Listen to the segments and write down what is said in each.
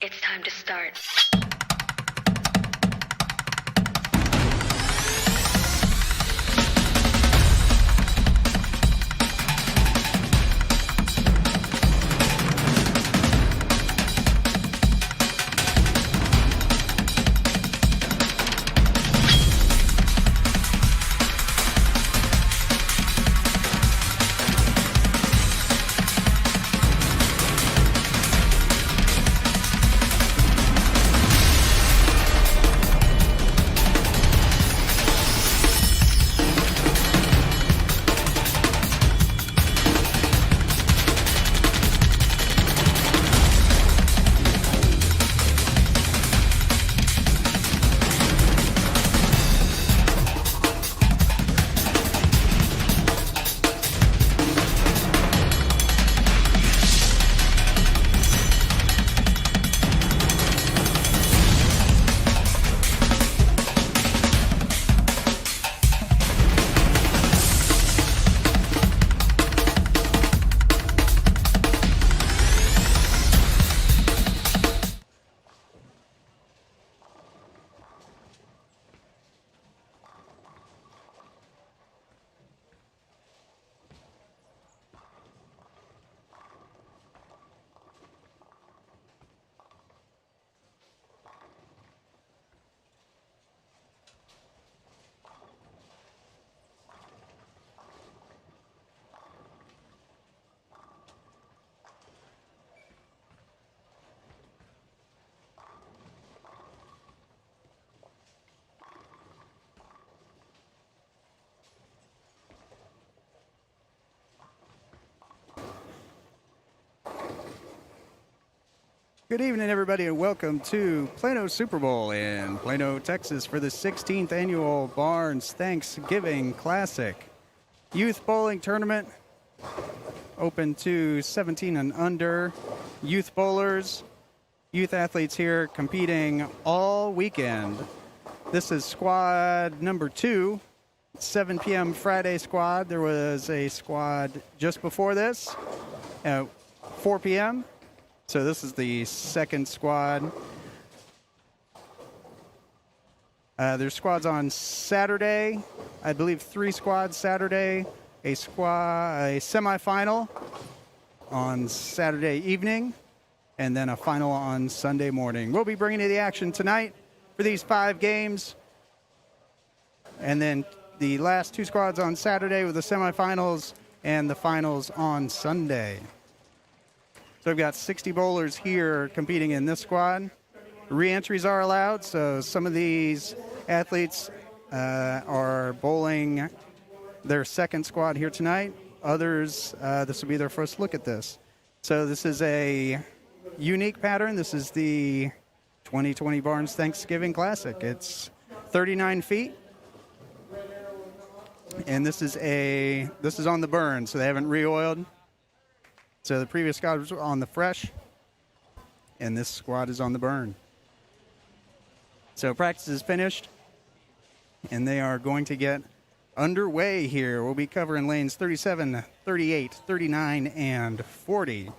It's time to start. Good evening, everybody, and welcome to Plano Super Bowl in Plano, Texas for the 16th annual Barnes Thanksgiving Classic. Youth Bowling Tournament, open to 17 and under. Youth bowlers, youth athletes here competing all weekend. This is squad number 2, 7 p.m. Friday squad. There was a squad just before this at 4 p.m., so this is the second squad. There's squads on Saturday. I believe 3 squads Saturday. A semifinal on Saturday evening, and then a final on Sunday morning. We'll be bringing you the action tonight for these 5 games, and then the last 2 squads on Saturday with the semifinals and the finals on Sunday. So we've got 60 bowlers here competing in this squad. Re-entries are allowed, so some of these athletes are bowling their second squad here tonight. Others, this will be their first look at this. So this is a unique pattern. This is the 2020 Barnes Thanksgiving Classic. It's 39 feet. And this is on the burn, so they haven't re-oiled. So the previous squad was on the fresh, and this squad is on the burn. So practice is finished, and they are going to get underway here. We'll be covering lanes 37, 38, 39, and 40.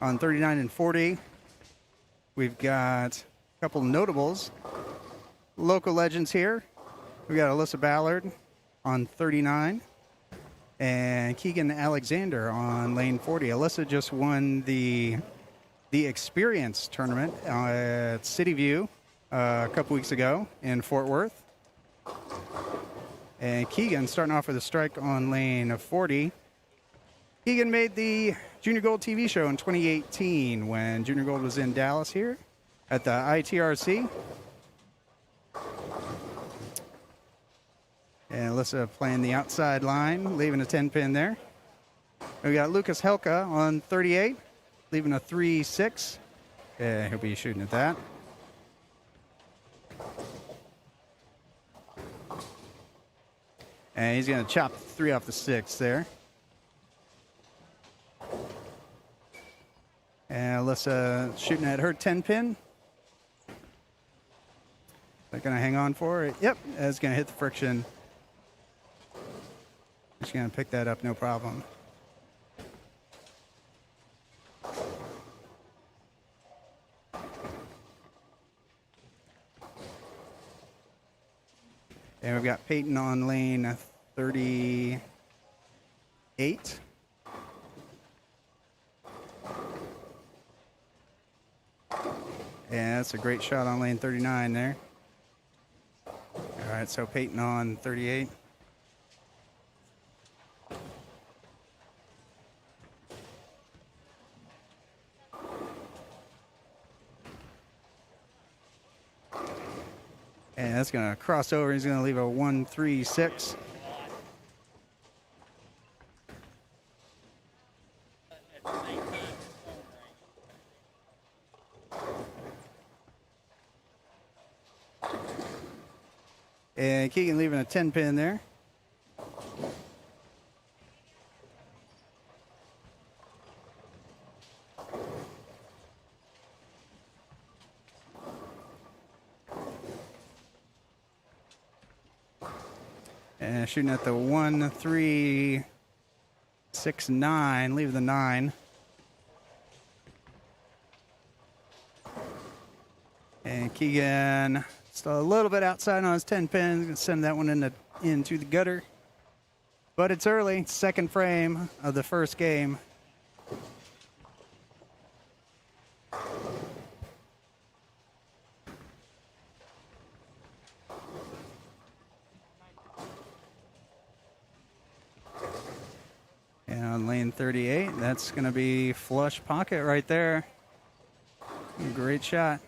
On 39 and 40, we've got a couple notables, local legends here. We've got Alyssa Ballard on 39. And Keegan Alexander on lane 40. Alyssa just won the Experience tournament at City View a couple weeks ago in Fort Worth. And Keegan starting off with a strike on lane 40. Keegan made the Junior Gold TV show in 2018 when Junior Gold was in Dallas here at the ITRC. And Alyssa playing the outside line, leaving a 10-pin there. We got Lucas Helka on 38, leaving a 3-6. Yeah, he'll be shooting at that. And he's going to chop 3 off the 6 there. And Alyssa shooting at her 10-pin. They're going to hang on for it. Yep, it's going to hit the friction. Just going to pick that up, no problem. And we've got Peyton on lane 38. Yeah, that's a great shot on lane 39 there. All right, so Peyton on 38. And that's going to cross over. He's going to leave a 1-3-6. And Keegan leaving a 10 pin there. And shooting at the 1-3-6-9. Leave the 9. And Keegan still a little bit outside on his 10 pin. Gonna send that one into the gutter. But it's early. Second frame of the first game. And on lane 38, that's going to be flush pocket right there. Great shot.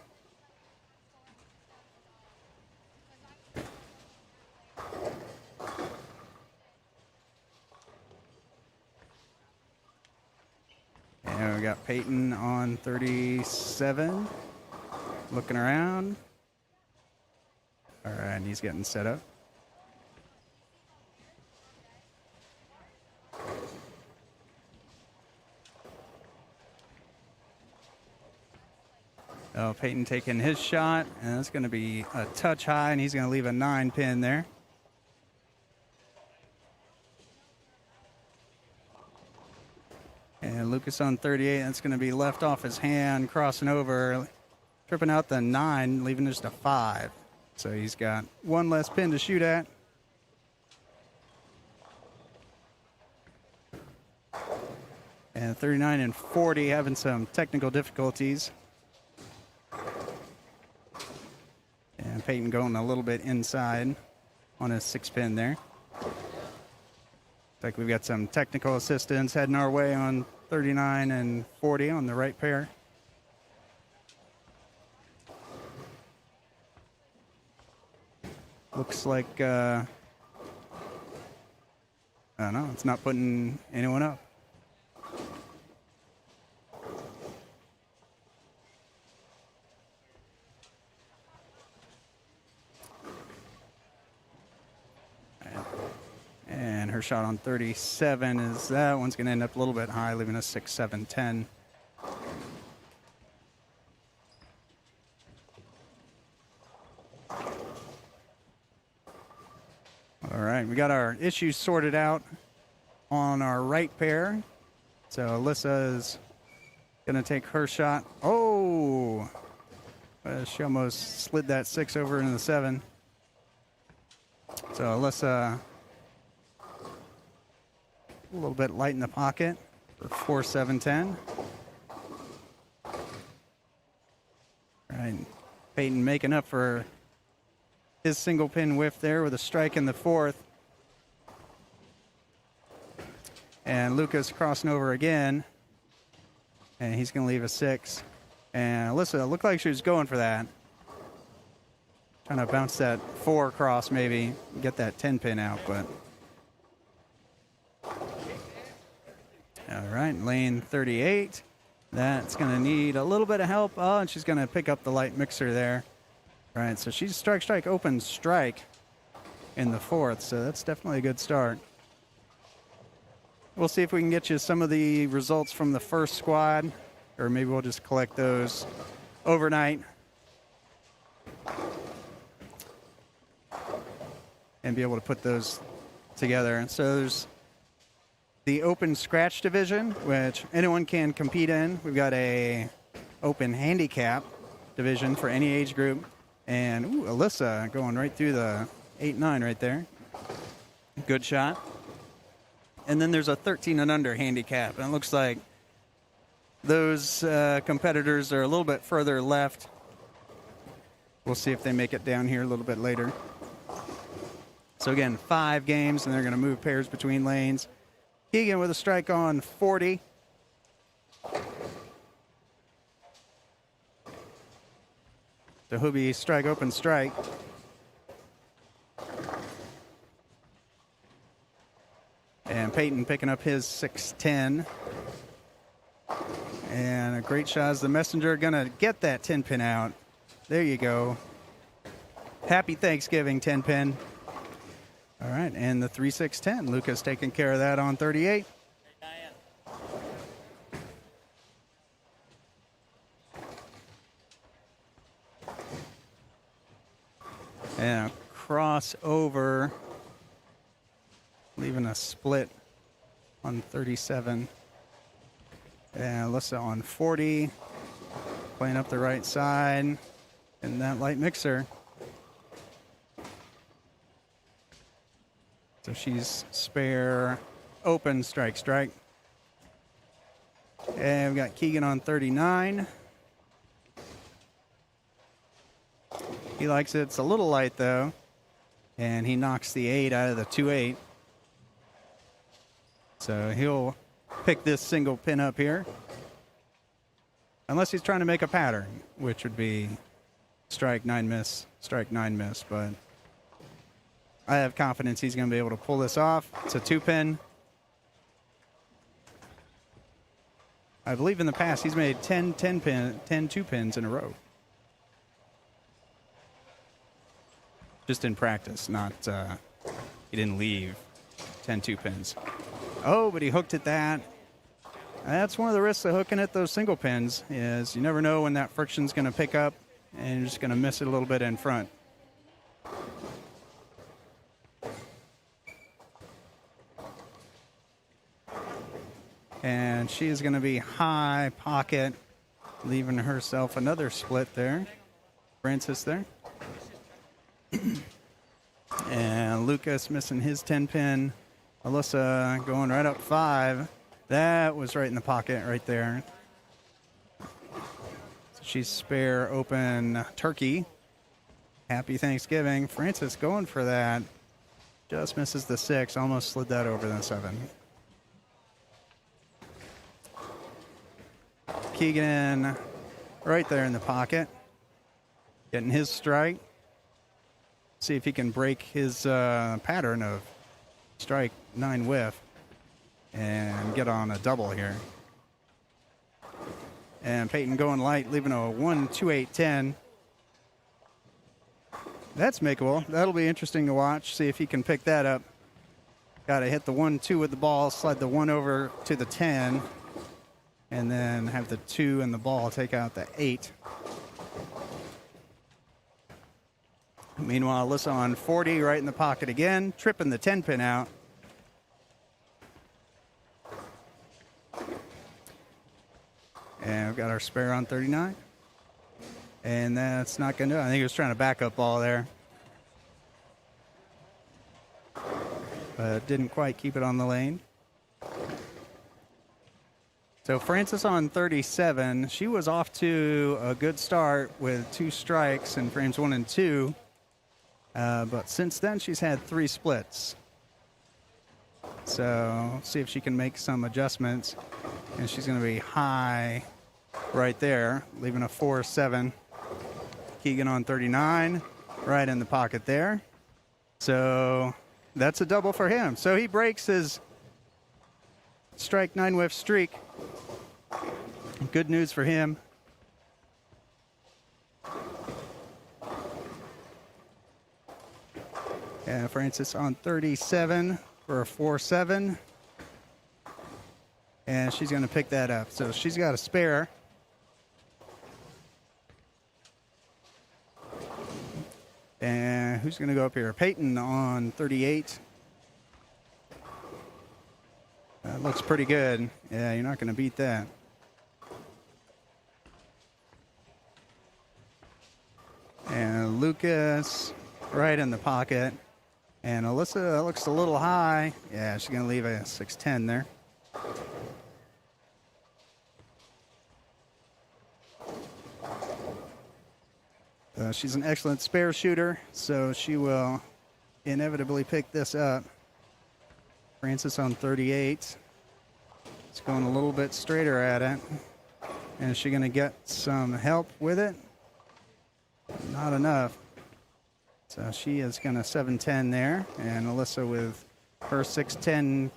And we got Peyton on 37, looking around. All right, and he's getting set up. Oh, Peyton taking his shot, and that's going to be a touch high, and he's going to leave a 9 pin there. And Lucas on 38, that's going to be left off his hand, crossing over, tripping out the 9, leaving just a 5. So he's got one less pin to shoot at. And 39 and 40 having some technical difficulties. And Peyton going a little bit inside on his 6 pin there. Looks like we've got some technical assistance heading our way on 39 and 40 on the right pair. Looks like, I don't know, it's not putting anyone up. And her shot on 37 is that one's going to end up a little bit high, leaving us 6, 7, 10. All right, we got our issues sorted out on our right pair. So Alyssa is going to take her shot. Oh, she almost slid that 6 over into the 7. So Alyssa a little bit light in the pocket for 4, 7, 10. All right, Peyton making up for his single pin whiff there with a strike in the 4th. And Lucas crossing over again. And he's going to leave a 6. And Alyssa looked like she was going for that. Trying to bounce that 4 across maybe, get that 10 pin out, but. All right, lane 38. That's going to need a little bit of help. Oh, and she's going to pick up the light mixer there. All right, so she's strike, strike, open, strike in the 4th, so that's definitely a good start. We'll see if we can get you some of the results from the first squad, or maybe we'll just collect those overnight and be able to put those together. And so there's the open scratch division, which anyone can compete in. We've got a open handicap division for any age group. And Alyssa going right through the 8-9 right there. Good shot. And then there's a 13 and under handicap. And it looks like those competitors are a little bit further left. We'll see if they make it down here a little bit later. So again, 5 games, and they're going to move pairs between lanes. Keegan with a strike on 40. The Hobie strike, open strike. And Peyton picking up his 6-10. And a great shot as the messenger going to get that 10-pin out. There you go. Happy Thanksgiving, 10-pin. All right, and the 3-6-10. Lucas taking care of that on 38. And a crossover, leaving a split on 37. And Alyssa on 40, playing up the right side in that light mixer. So she's spare, open, strike, strike. And we've got Keegan on 39. He likes it. It's a little light, though. And he knocks the 8 out of the 2-8. So he'll pick this single pin up here. Unless he's trying to make a pattern, which would be strike, 9, miss, strike, 9, miss. But I have confidence he's going to be able to pull this off. It's a 2-pin. I believe in the past he's made 10 2-pins in a row. Just in practice, not he didn't leave 10 2-pins. Oh, but he hooked at that. That's one of the risks of hooking at those single pins is you never know when that friction's going to pick up and you're just going to miss it a little bit in front. And she is going to be high pocket, leaving herself another split there. Francis there. And Lucas missing his 10-pin. Alyssa going right up 5. That was right in the pocket right there. So she's spare, open, turkey. Happy Thanksgiving. Francis going for that. Just misses the 6. Almost slid that over the 7. Keegan right there in the pocket. Getting his strike. See if he can break his pattern of strike 9 whiff and get on a double here. And Peyton going light, leaving a 1-2-8-10. That's makeable. That'll be interesting to watch. See if he can pick that up. Got to hit the 1-2 with the ball, slide the 1 over to the 10, and then have the 2 and the ball take out the 8. Meanwhile, Alyssa on 40, right in the pocket again, tripping the 10-pin out. And we've got our spare on 39. And that's not going to do it. I think he was trying to back up ball there. But didn't quite keep it on the lane. So Francis on 37. She was off to a good start with 2 strikes in frames 1 and 2. But since then, she's had 3 splits. So see if she can make some adjustments. And she's going to be high right there, leaving a 4-7. Keegan on 39, right in the pocket there. So that's a double for him. So he breaks his strike 9 whiff streak. Good news for him. And Francis on 37 for a 4-7. And she's going to pick that up. So she's got a spare. And who's going to go up here? Peyton on 38. That looks pretty good. Yeah, you're not going to beat that. And Lucas right in the pocket. And Alyssa looks a little high. Yeah, she's going to leave a 6'10" there. She's an excellent spare shooter, so she will inevitably pick this up. Francis on 38. It's going a little bit straighter at it. And is she going to get some help with it? Not enough. So she is going to 7'10" there. And Alyssa with her 6'10"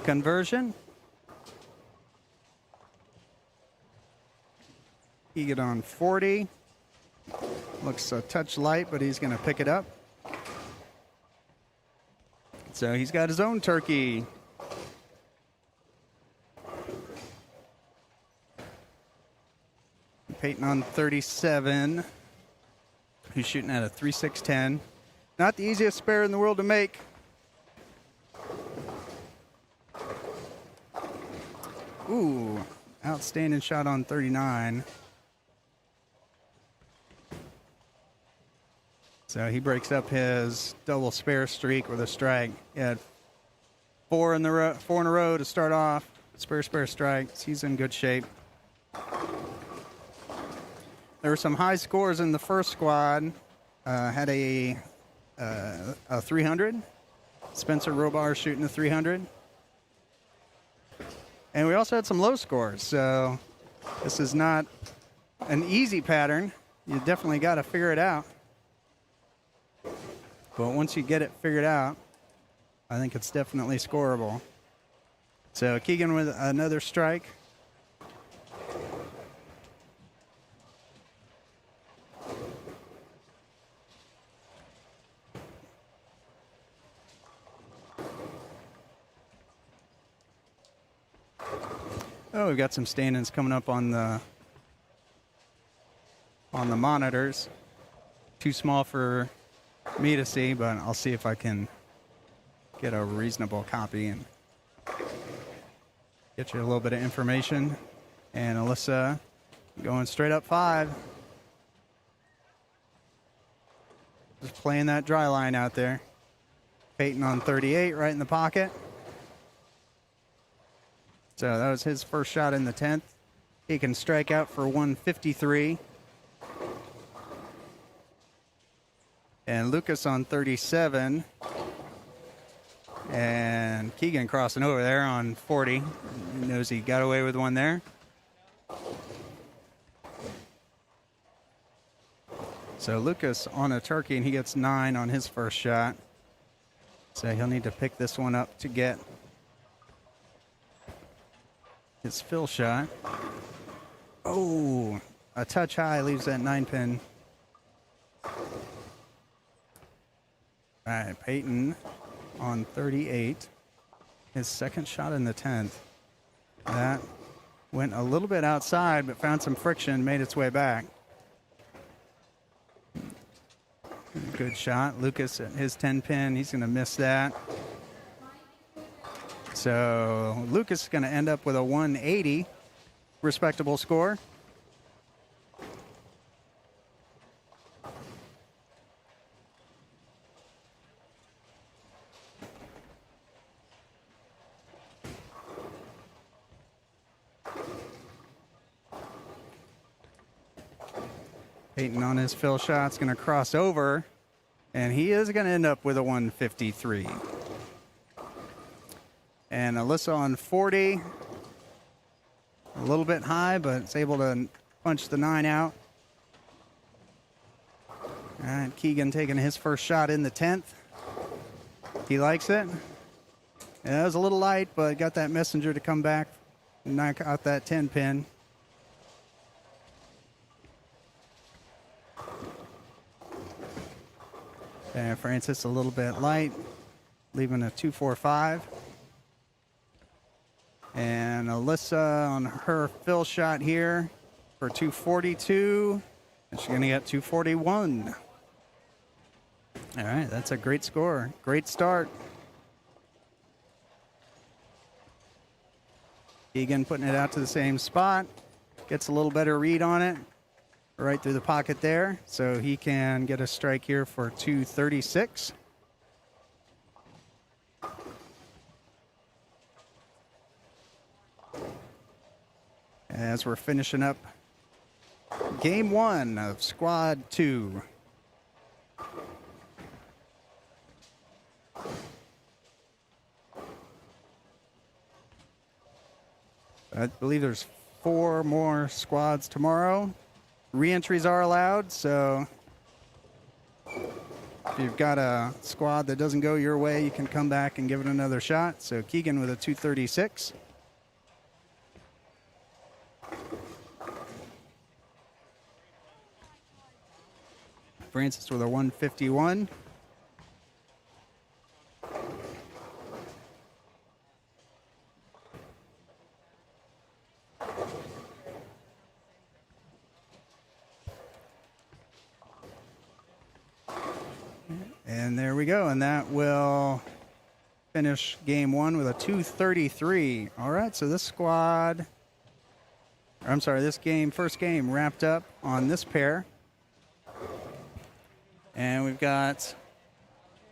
conversion. Keegan on 40. Looks a touch light, but he's going to pick it up. So he's got his own turkey. Peyton on 37, who's shooting at a 3.610. Not the easiest spare in the world to make. Ooh, outstanding shot on 39. So he breaks up his double spare streak with a strike. He had four in a row to start off. Spare strikes. He's in good shape. There were some high scores in the first squad. Had a 300. Spencer Robar shooting a 300. And we also had some low scores. So this is not an easy pattern. You definitely got to figure it out. But once you get it figured out, I think it's definitely scoreable. So Keegan with another strike. Oh, we've got some stand-ins coming up on the monitors. Too small for me to see, but I'll see if I can get a reasonable copy and get you a little bit of information. And Alyssa going straight up 5. Just playing that dry line out there. Peyton on 38 right in the pocket. So that was his first shot in the 10th. He can strike out for 153. And Lucas on 37. And Keegan crossing over there on 40. He knows he got away with one there. So Lucas on a turkey, and he gets 9 on his first shot. So he'll need to pick this one up to get his fill shot. Oh, a touch high leaves that 9-pin. All right, Peyton on 38. His second shot in the 10th. That went a little bit outside, but found some friction, made its way back. Good shot. Lucas at his 10-pin, he's going to miss that. So Lucas is going to end up with a 180. Respectable score. Peyton on his fill shot's going to cross over, and he is going to end up with a 153. And Alyssa on 40. A little bit high, but it's able to punch the 9 out. All right, Keegan taking his first shot in the 10th. He likes it. Yeah, it was a little light, but got that messenger to come back and knock out that 10-pin. And Francis a little bit light, leaving a 245. And Alyssa on her fill shot here for 242. And she's going to get 241. All right, that's a great score. Great start. Keegan putting it out to the same spot. Gets a little better read on it. Right through the pocket there. So he can get a strike here for 236. as we're finishing up game 1 of Squad 2. I believe there's 4 more squads tomorrow. Re-entries are allowed, so if you've got a squad that doesn't go your way, you can come back and give it another shot. So Keegan with a 236. Francis with a 151. And there we go. And that will finish game 1 with a 233. All right, so this squad, I'm sorry, this game, first game wrapped up on this pair. And we've got,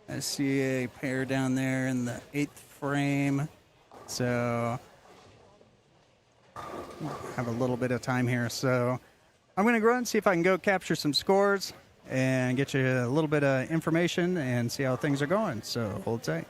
I see a pair down there in the 8th frame. So have a little bit of time here. So I'm going to go ahead and see if I can go capture some scores and get you a little bit of information and see how things are going. So hold tight.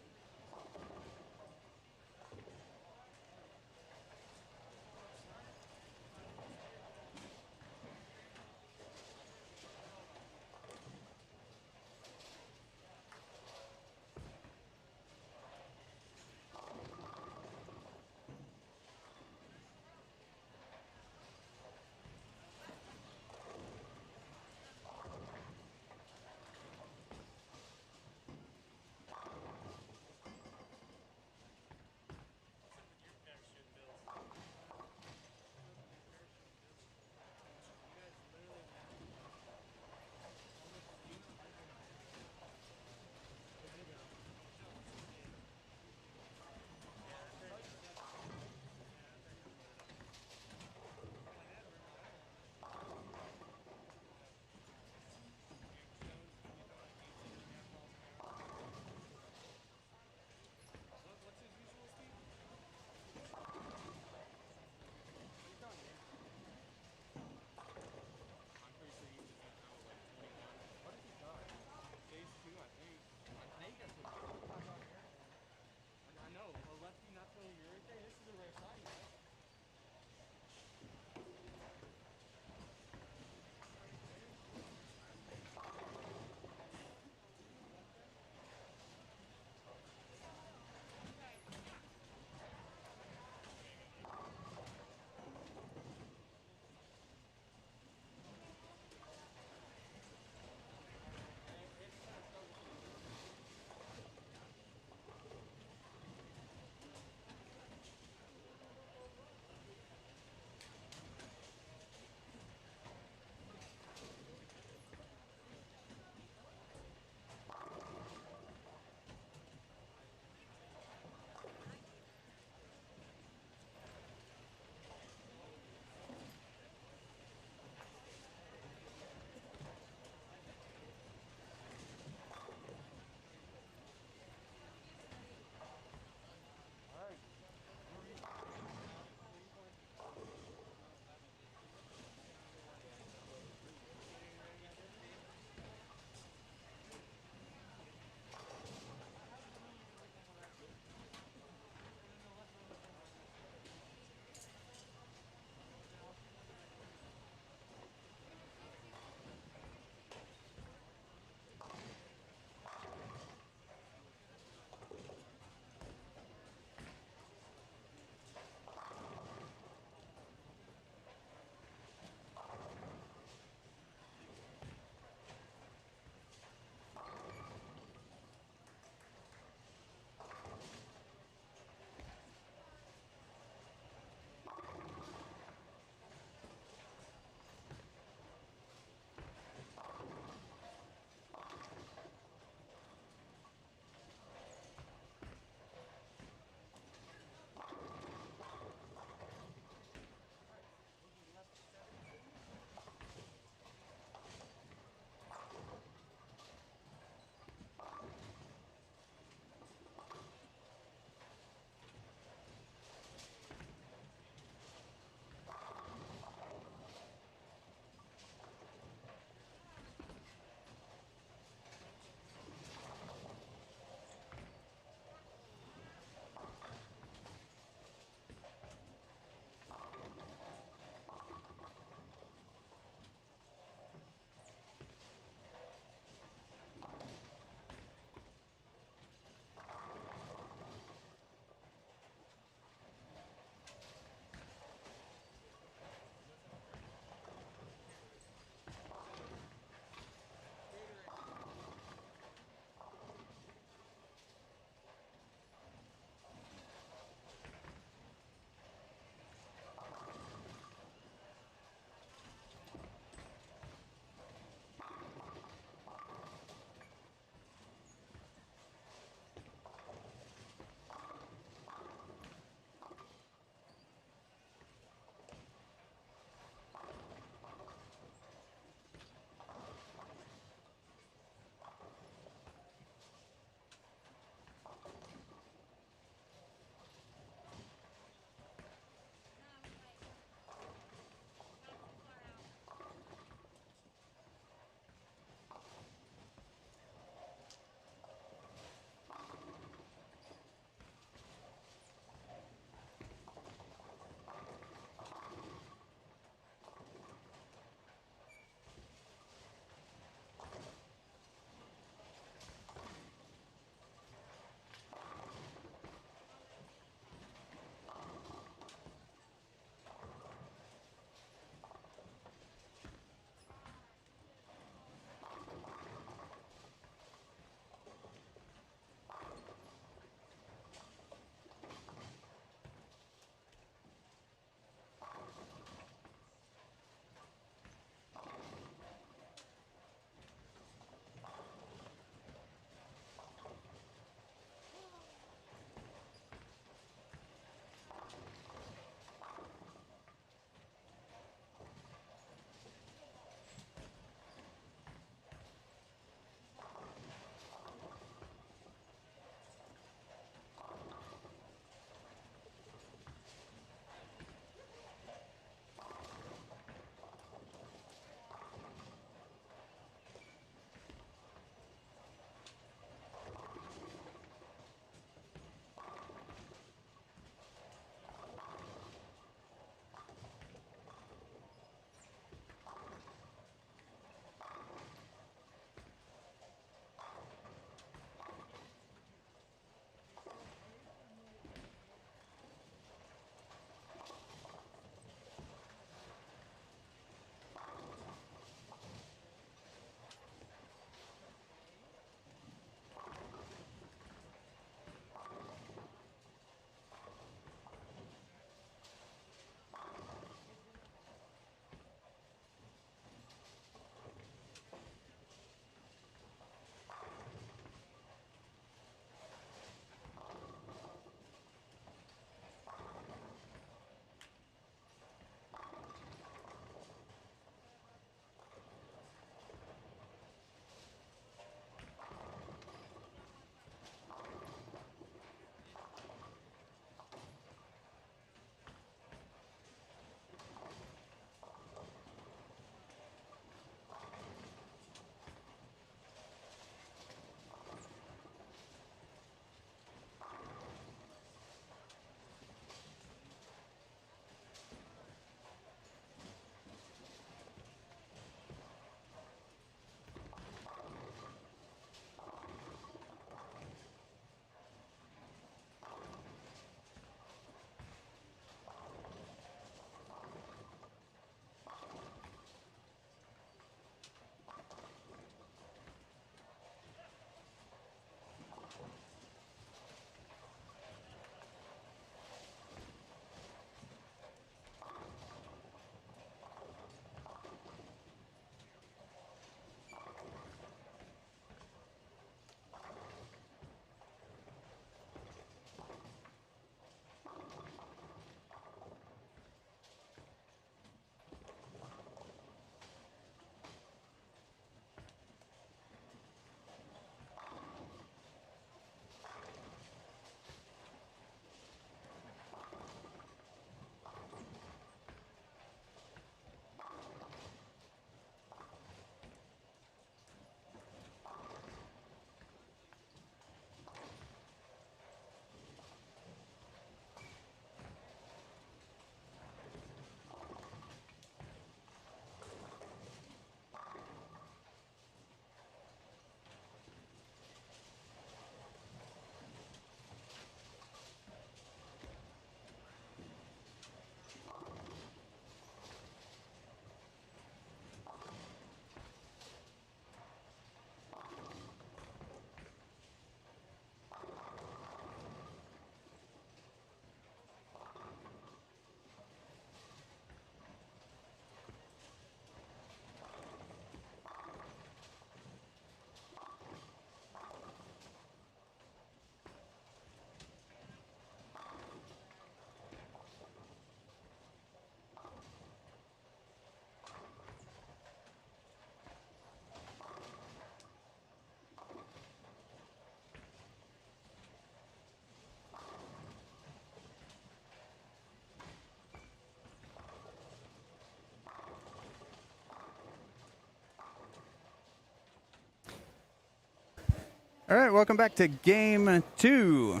All right, welcome back to game 2.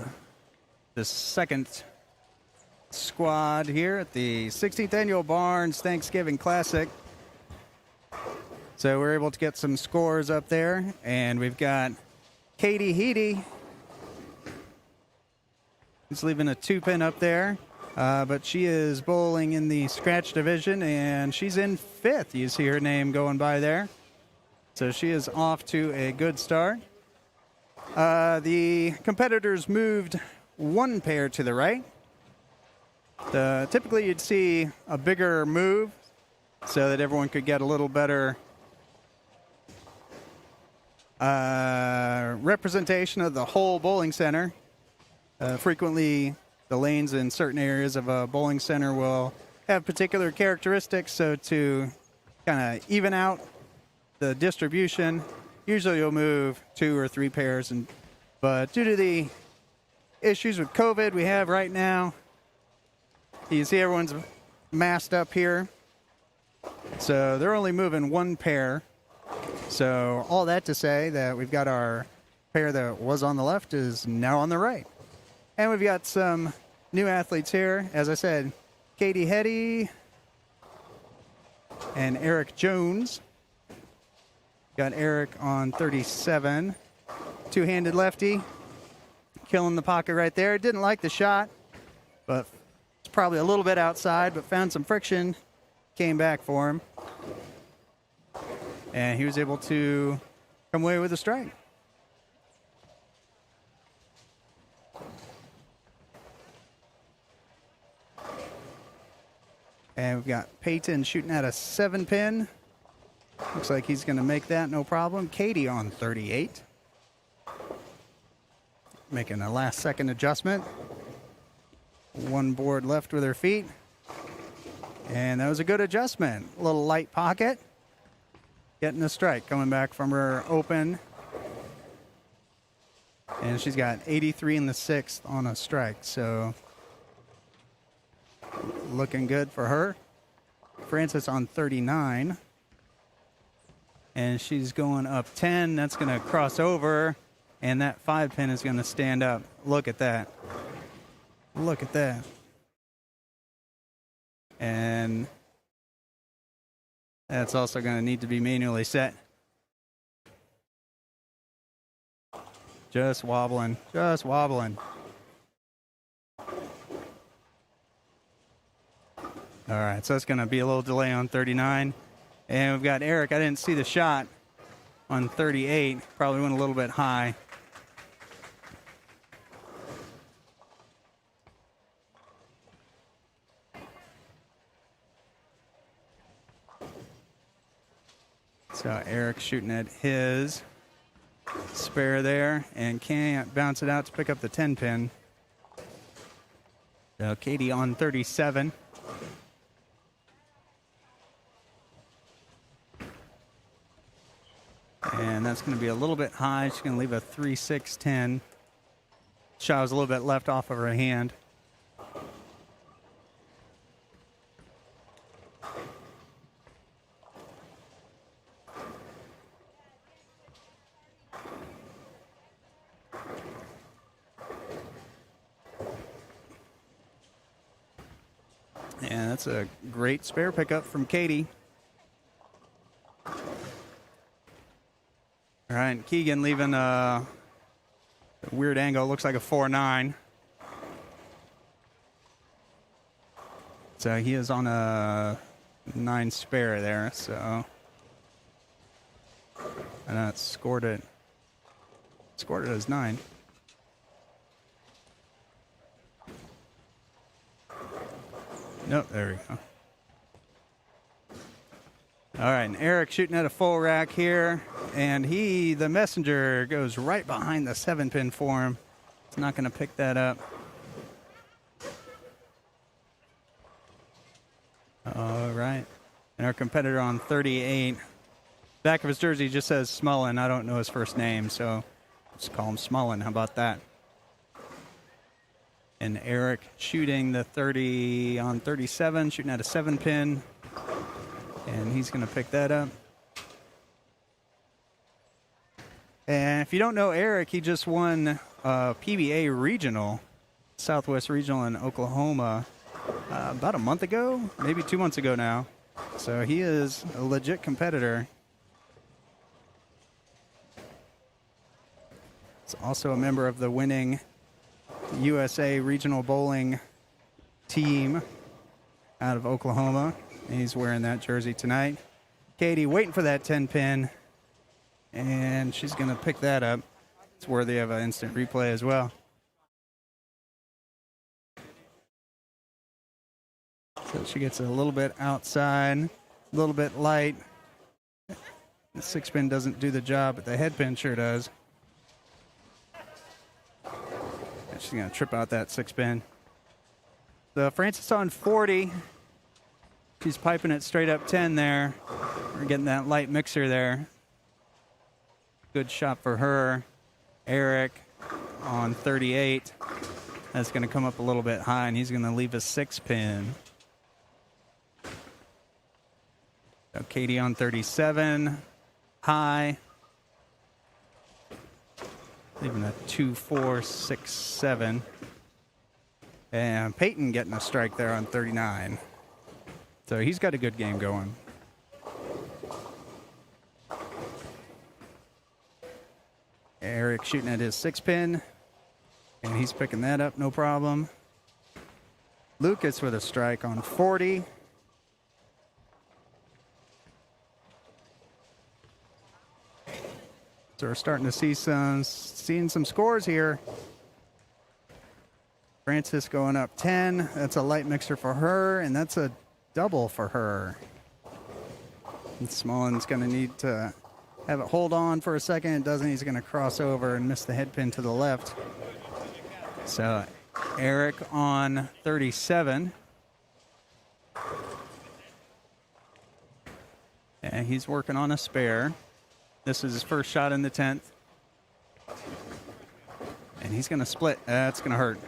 The second squad here at the 16th Annual Barnes Thanksgiving Classic. So we're able to get some scores up there, and we've got Katie Heedy. He's leaving a 2-pin up there, but she is bowling in the scratch division, and she's in 5th. You see her name going by there. So she is off to a good start. The competitors moved 1 pair to the right. Typically you'd see a bigger move so that everyone could get a little better representation of the whole bowling center. Frequently the lanes in certain areas of a bowling center will have particular characteristics, so to kind of even out the distribution, usually you'll move 2 or 3 pairs, but due to the issues with COVID we have right now, you see everyone's masked up here, so they're only moving 1 pair. So all that to say that we've got our pair that was on the left is now on the right. And we've got some new athletes here. As I said, Katie Heedy and Eric Jones. Got Eric on 37. Two-handed lefty. Killing the pocket right there. Didn't like the shot, but it's probably a little bit outside, but found some friction. Came back for him. And he was able to come away with a strike. And we've got Peyton shooting at a 7-pin. Looks like he's going to make that no problem. Katie on 38. Making a last-second adjustment. 1 board left with her feet. And that was a good adjustment. A little light pocket. Getting a strike coming back from her open. And she's got 83 in the 6th on a strike. So looking good for her. Francis on 39. And she's going up 10. That's going to cross over. And that 5-pin is going to stand up. Look at that. Look at that. And that's also going to need to be manually set. Just wobbling. Just wobbling. All right, so that's going to be a little delay on 39. And we've got Eric. I didn't see the shot on 38. Probably went a little bit high. So Eric shooting at his spare there and can't bounce it out to pick up the 10-pin. So Katie on 37. And that's going to be a little bit high. She's going to leave a 3-6-10. Shot was a little bit left off of her hand. And that's a great spare pickup from Katie. All right, Keegan leaving a weird angle. Looks like a 4-9. So he is on a 9 spare there. So and that scored it. Scored it as 9. Nope, there we go. All right, and Eric shooting at a full rack here, and the messenger goes right behind the 7-pin for him. It's not going to pick that up. All right, and our competitor on 38. Back of his jersey just says Smullen. I don't know his first name, so let's call him Smullen. How about that? And Eric shooting the 30 on 37, shooting at a 7-pin. And he's going to pick that up. And if you don't know Eric, he just won PBA Regional, Southwest Regional in Oklahoma about a month ago, maybe 2 months ago now. So he is a legit competitor. He's also a member of the winning USA Regional Bowling team out of Oklahoma. And he's wearing that jersey tonight. Katie waiting for that 10 pin. And she's going to pick that up. It's worthy of an instant replay as well. So she gets a little bit outside, a little bit light. The 6 pin doesn't do the job, but the head pin sure does. And she's going to trip out that 6 pin. The Francis on 40. She's piping it straight up 10 there. We're getting that light mixer there. Good shot for her. Eric on 38. That's going to come up a little bit high, and he's going to leave a 6 pin. So Katie on 37. High. Leaving a 2, 4, 6, 7. And Peyton getting a strike there on 39. So he's got a good game going. Eric shooting at his 6 pin, and he's picking that up, no problem. Lucas with a strike on 40. So we're starting to see seeing some scores here. Francis going up 10. That's a light mixer for her, and that's a double for her. And Smollen's going to need to have it hold on for a second. It doesn't. He's going to cross over and miss the head pin to the left. So Eric on 37. And he's working on a spare. This is his first shot in the 10th. And he's going to split. That's going to hurt.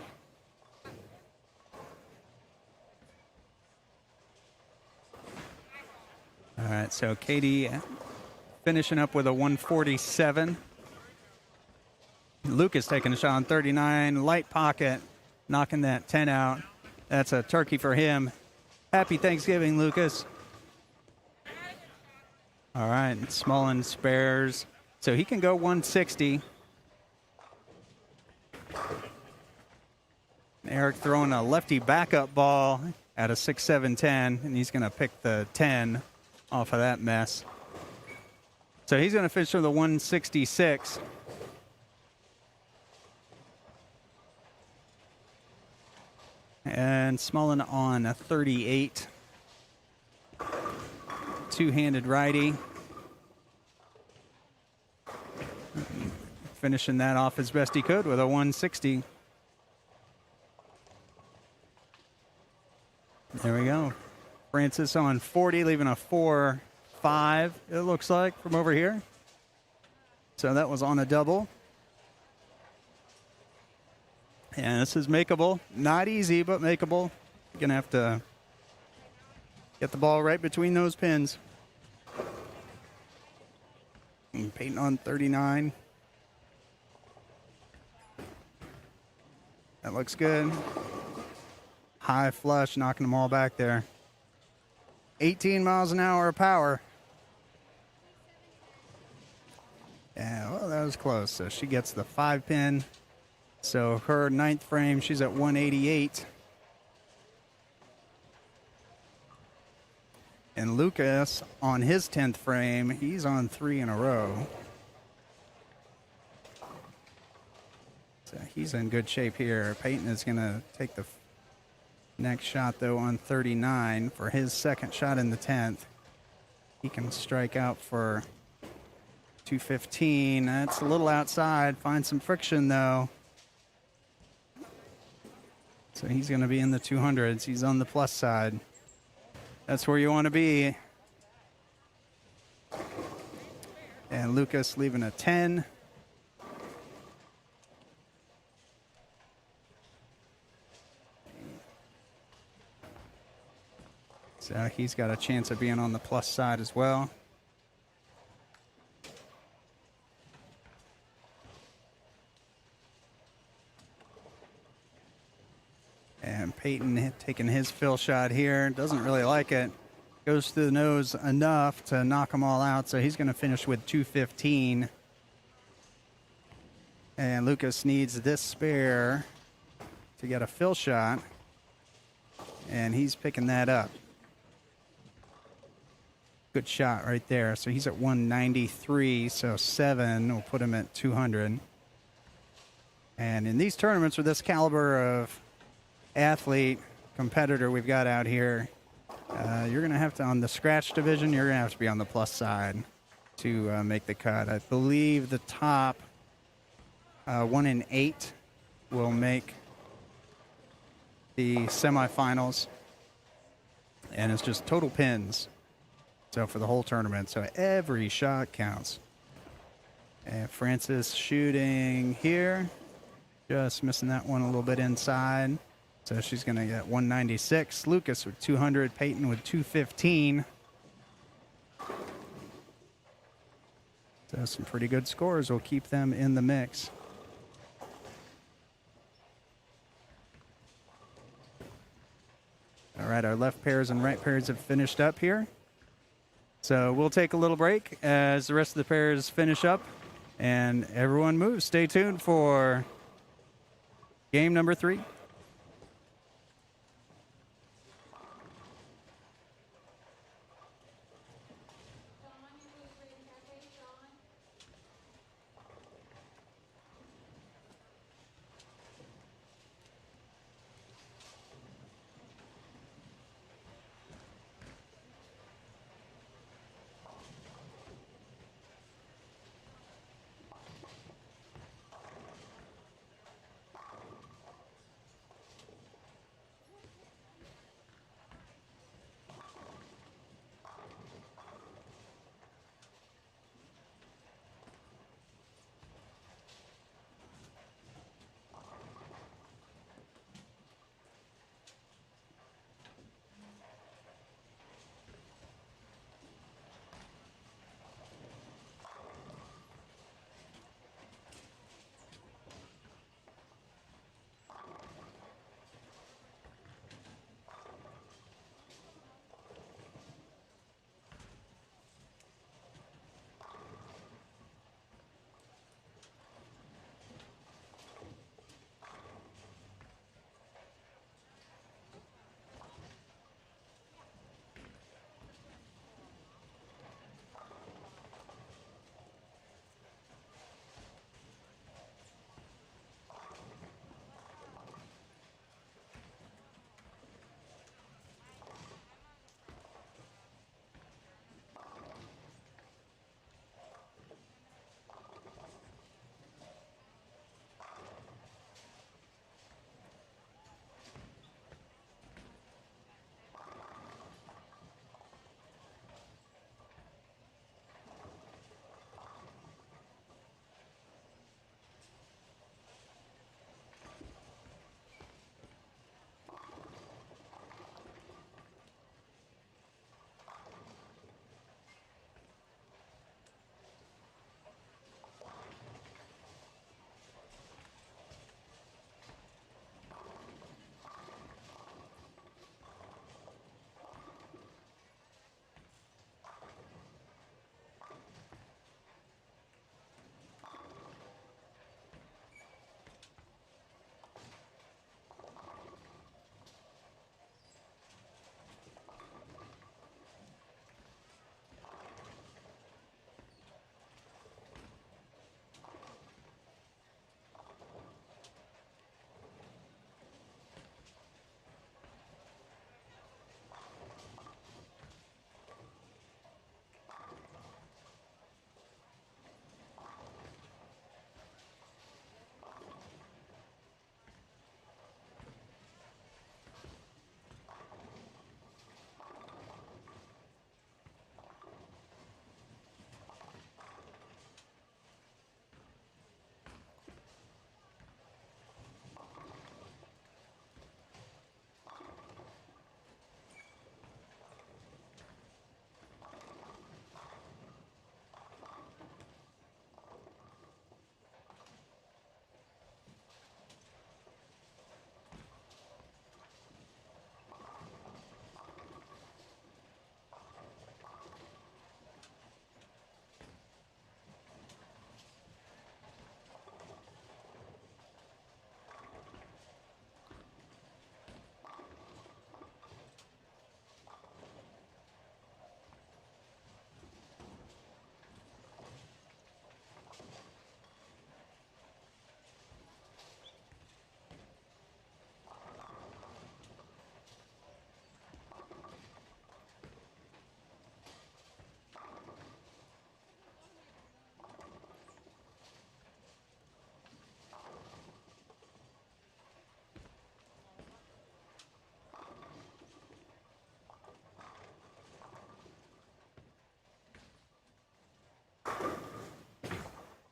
All right, so Katie finishing up with a 147. Lucas taking a shot on 39. Light pocket, knocking that 10 out. That's a turkey for him. Happy Thanksgiving, Lucas. All right, Smollen spares. So he can go 160. Eric throwing a lefty backup ball at a 6-7-10, and he's going to pick the 10 off of that mess. So he's going to finish with a 166. And Smollen on a 38. Two-handed righty. Finishing that off as best he could with a 160. There we go. Francis on 40, leaving a 4-5, it looks like, from over here. So that was on a double. And this is makeable. Not easy, but makeable. You're going to have to get the ball right between those pins. And Peyton on 39. That looks good. High flush, knocking them all back there. 18 miles an hour of power. Yeah, well, that was close. So she gets the 5 pin. So her 9th frame, she's at 188. And Lucas, on his 10th frame, he's on 3 in a row. So he's in good shape here. Peyton is going to take the next shot, though, on 39 for his second shot in the 10th. He can strike out for 215. That's a little outside. Find some friction, though. So he's going to be in the 200s. He's on the plus side. That's where you want to be. And Lucas leaving a 10. So he's got a chance of being on the plus side as well. And Peyton taking his fill shot here. Doesn't really like it. Goes through the nose enough to knock them all out. So he's going to finish with 215. And Lucas needs this spare to get a fill shot. And he's picking that up. Good shot right there. So he's at 193. So 7 will put him at 200. And in these tournaments with this caliber of athlete, competitor we've got out here, you're going to have to, on the scratch division, you're going to have to be on the plus side to make the cut. I believe the top 1 in 8 will make the semifinals, and it's just total pins. So for the whole tournament, so every shot counts. And Francis shooting here, just missing that one a little bit inside. So she's going to get 196. Lucas with 200. Peyton with 215. So some pretty good scores will keep them in the mix. All right, our left pairs and right pairs have finished up here. So we'll take a little break as the rest of the pairs finish up and everyone moves. Stay tuned for game number 3.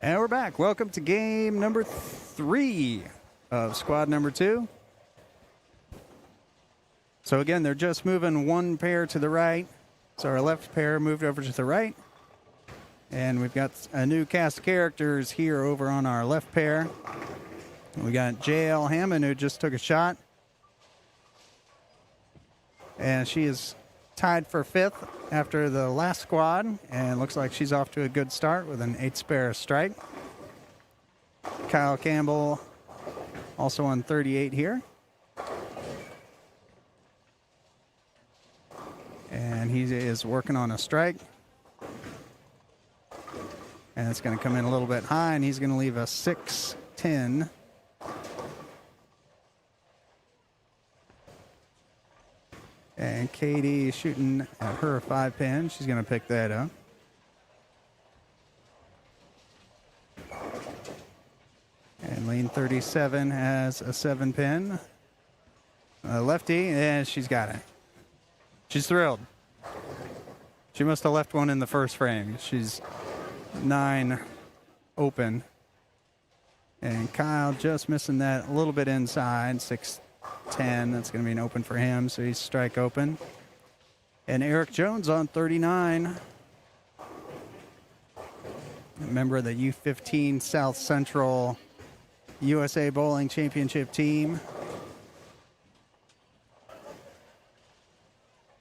And we're back. Welcome to game number 3 of squad number 2. So again, they're just moving one pair to the right. So our left pair moved over to the right. And we've got a new cast of characters here over on our left pair. We got J.L. Hammond, who just took a shot. And she is tied for 5th after the last squad, and looks like she's off to a good start with an 8 spare strike. Kyle Campbell also on 38 here. And he is working on a strike. And it's going to come in a little bit high, and he's going to leave a 6-10. And Katie shooting at her 5-pin. She's going to pick that up. And lane 37 has a 7-pin. Lefty, and she's got it. She's thrilled. She must have left one in the first frame. She's 9 open. And Kyle just missing that a little bit inside, 6-10. That's going to be an open for him, so he's strike open. And Eric Jones on 39. A member of the U15 South Central USA Bowling Championship team.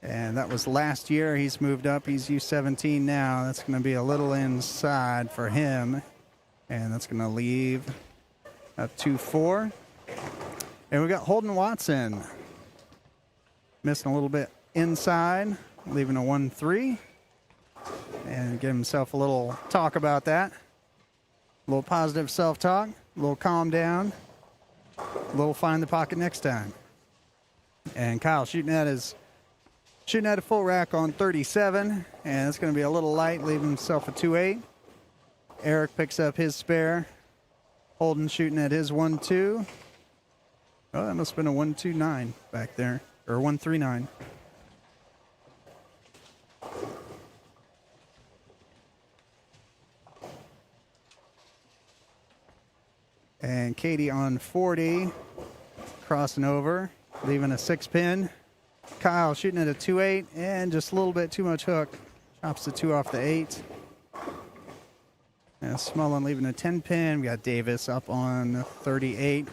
And that was last year. He's moved up. He's U17 now. That's going to be a little inside for him. And that's going to leave a 2-4. And we got Holden Watson. Missing a little bit inside, leaving a 1-3. And give himself a little talk about that. A little positive self-talk, a little calm down, a little find the pocket next time. And Kyle shooting at a full rack on 37, and it's going to be a little light, leaving himself a 2-8. Eric picks up his spare. Holden shooting at his 1-2. Oh, that must have been a 1-2-9 back there, or 1-3-9. And Katie on 40, crossing over, leaving a 6-pin. Kyle shooting at a 2-8, and just a little bit too much hook. Chops the 2 off the 8. And Smullen leaving a 10-pin. We got Davis up on 38.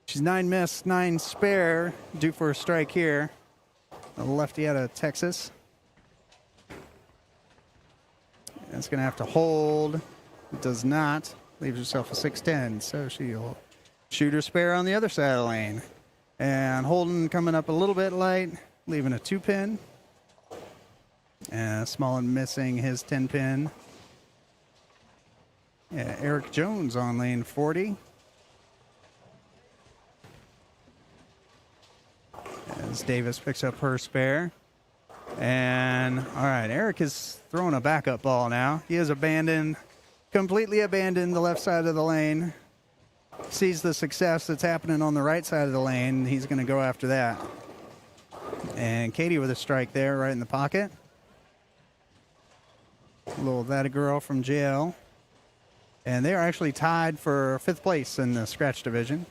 She's 9 miss, 9 spare, due for a strike here. A lefty out of Texas. It's going to have to hold. It does not. Leaves herself a 6-10, so she'll shoot her spare on the other side of the lane. And Holden coming up a little bit light, leaving a 2-pin. And Smullen missing his 10-pin. Yeah, Eric Jones on lane 40. As Davis picks up her spare. And, all right, Eric is throwing a backup ball now. He has completely abandoned the left side of the lane. Sees the success that's happening on the right side of the lane. He's going to go after that. And Katie with a strike there right in the pocket. A little that a girl from JL. And they are actually tied for 5th place in the scratch division.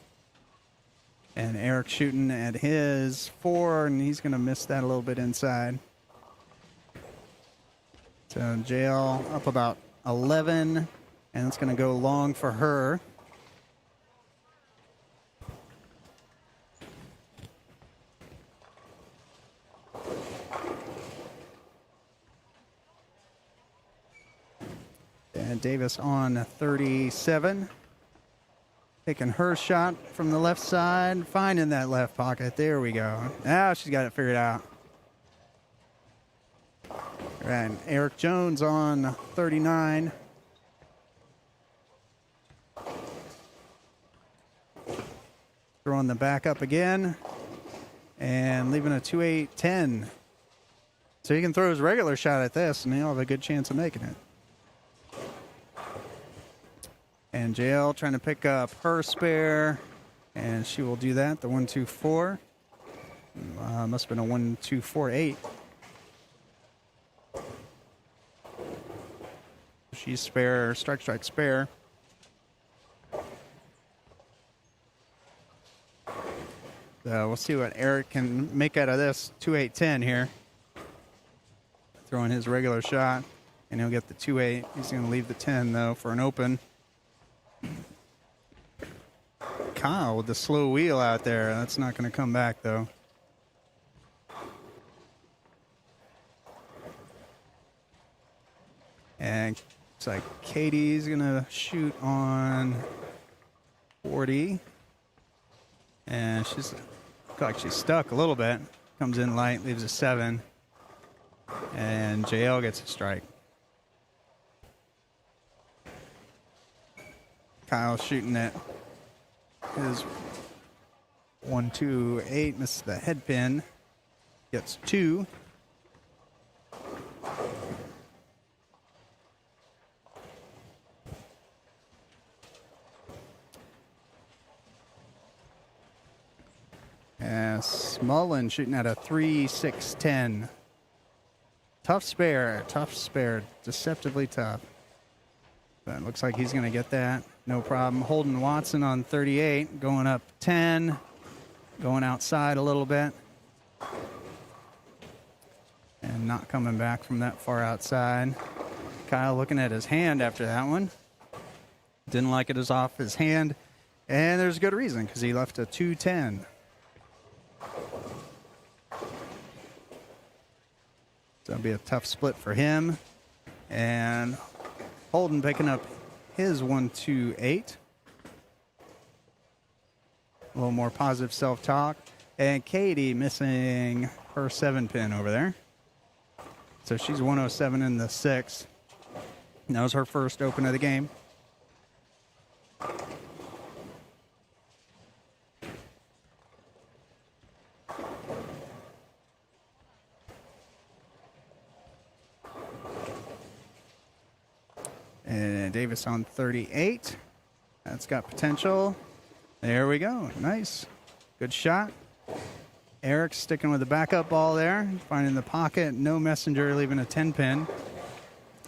And Eric shooting at his 4, and he's going to miss that a little bit inside. So JL up about 11, and it's going to go long for her. And Davis on 37. Taking her shot from the left side, finding that left pocket. There we go. Now she's got it figured out. And Eric Jones on 39. Throwing the back up again. And leaving a 2-8-10. So he can throw his regular shot at this, and he'll have a good chance of making it. And JL trying to pick up her spare, and she will do that, the 1-2-4. Must have been a 1-2-4-8. She's spare, strike, spare. So we'll see what Eric can make out of this 2-8-10 here. Throwing his regular shot, and he'll get the 2-8. He's going to leave the 10, though, for an open. Kyle with the slow wheel out there. That's not going to come back, though. And looks like Katie's going to shoot on 40. And she's like she's stuck a little bit. Comes in light, leaves a 7. And JL gets a strike. Kyle shooting at his 1-2-8, misses the head pin. Gets 2. Smullen shooting at a 3-6-10. Tough spare, deceptively tough. But it looks like he's going to get that, no problem. Holden Watson on 38, going up 10, going outside a little bit. And not coming back from that far outside. Kyle looking at his hand after that one. Didn't like it as off his hand. And there's a good reason, because he left a 2-10. So it'll be a tough split for him. And Holden picking up his 1-2-8. A little more positive self-talk. And Katie missing her 7-pin over there. So she's 107 in the 6. That was her first open of the game. And Davis on 38. That's got potential. There we go. Nice. Good shot. Eric sticking with the backup ball there. Finding the pocket. No messenger, leaving a 10-pin.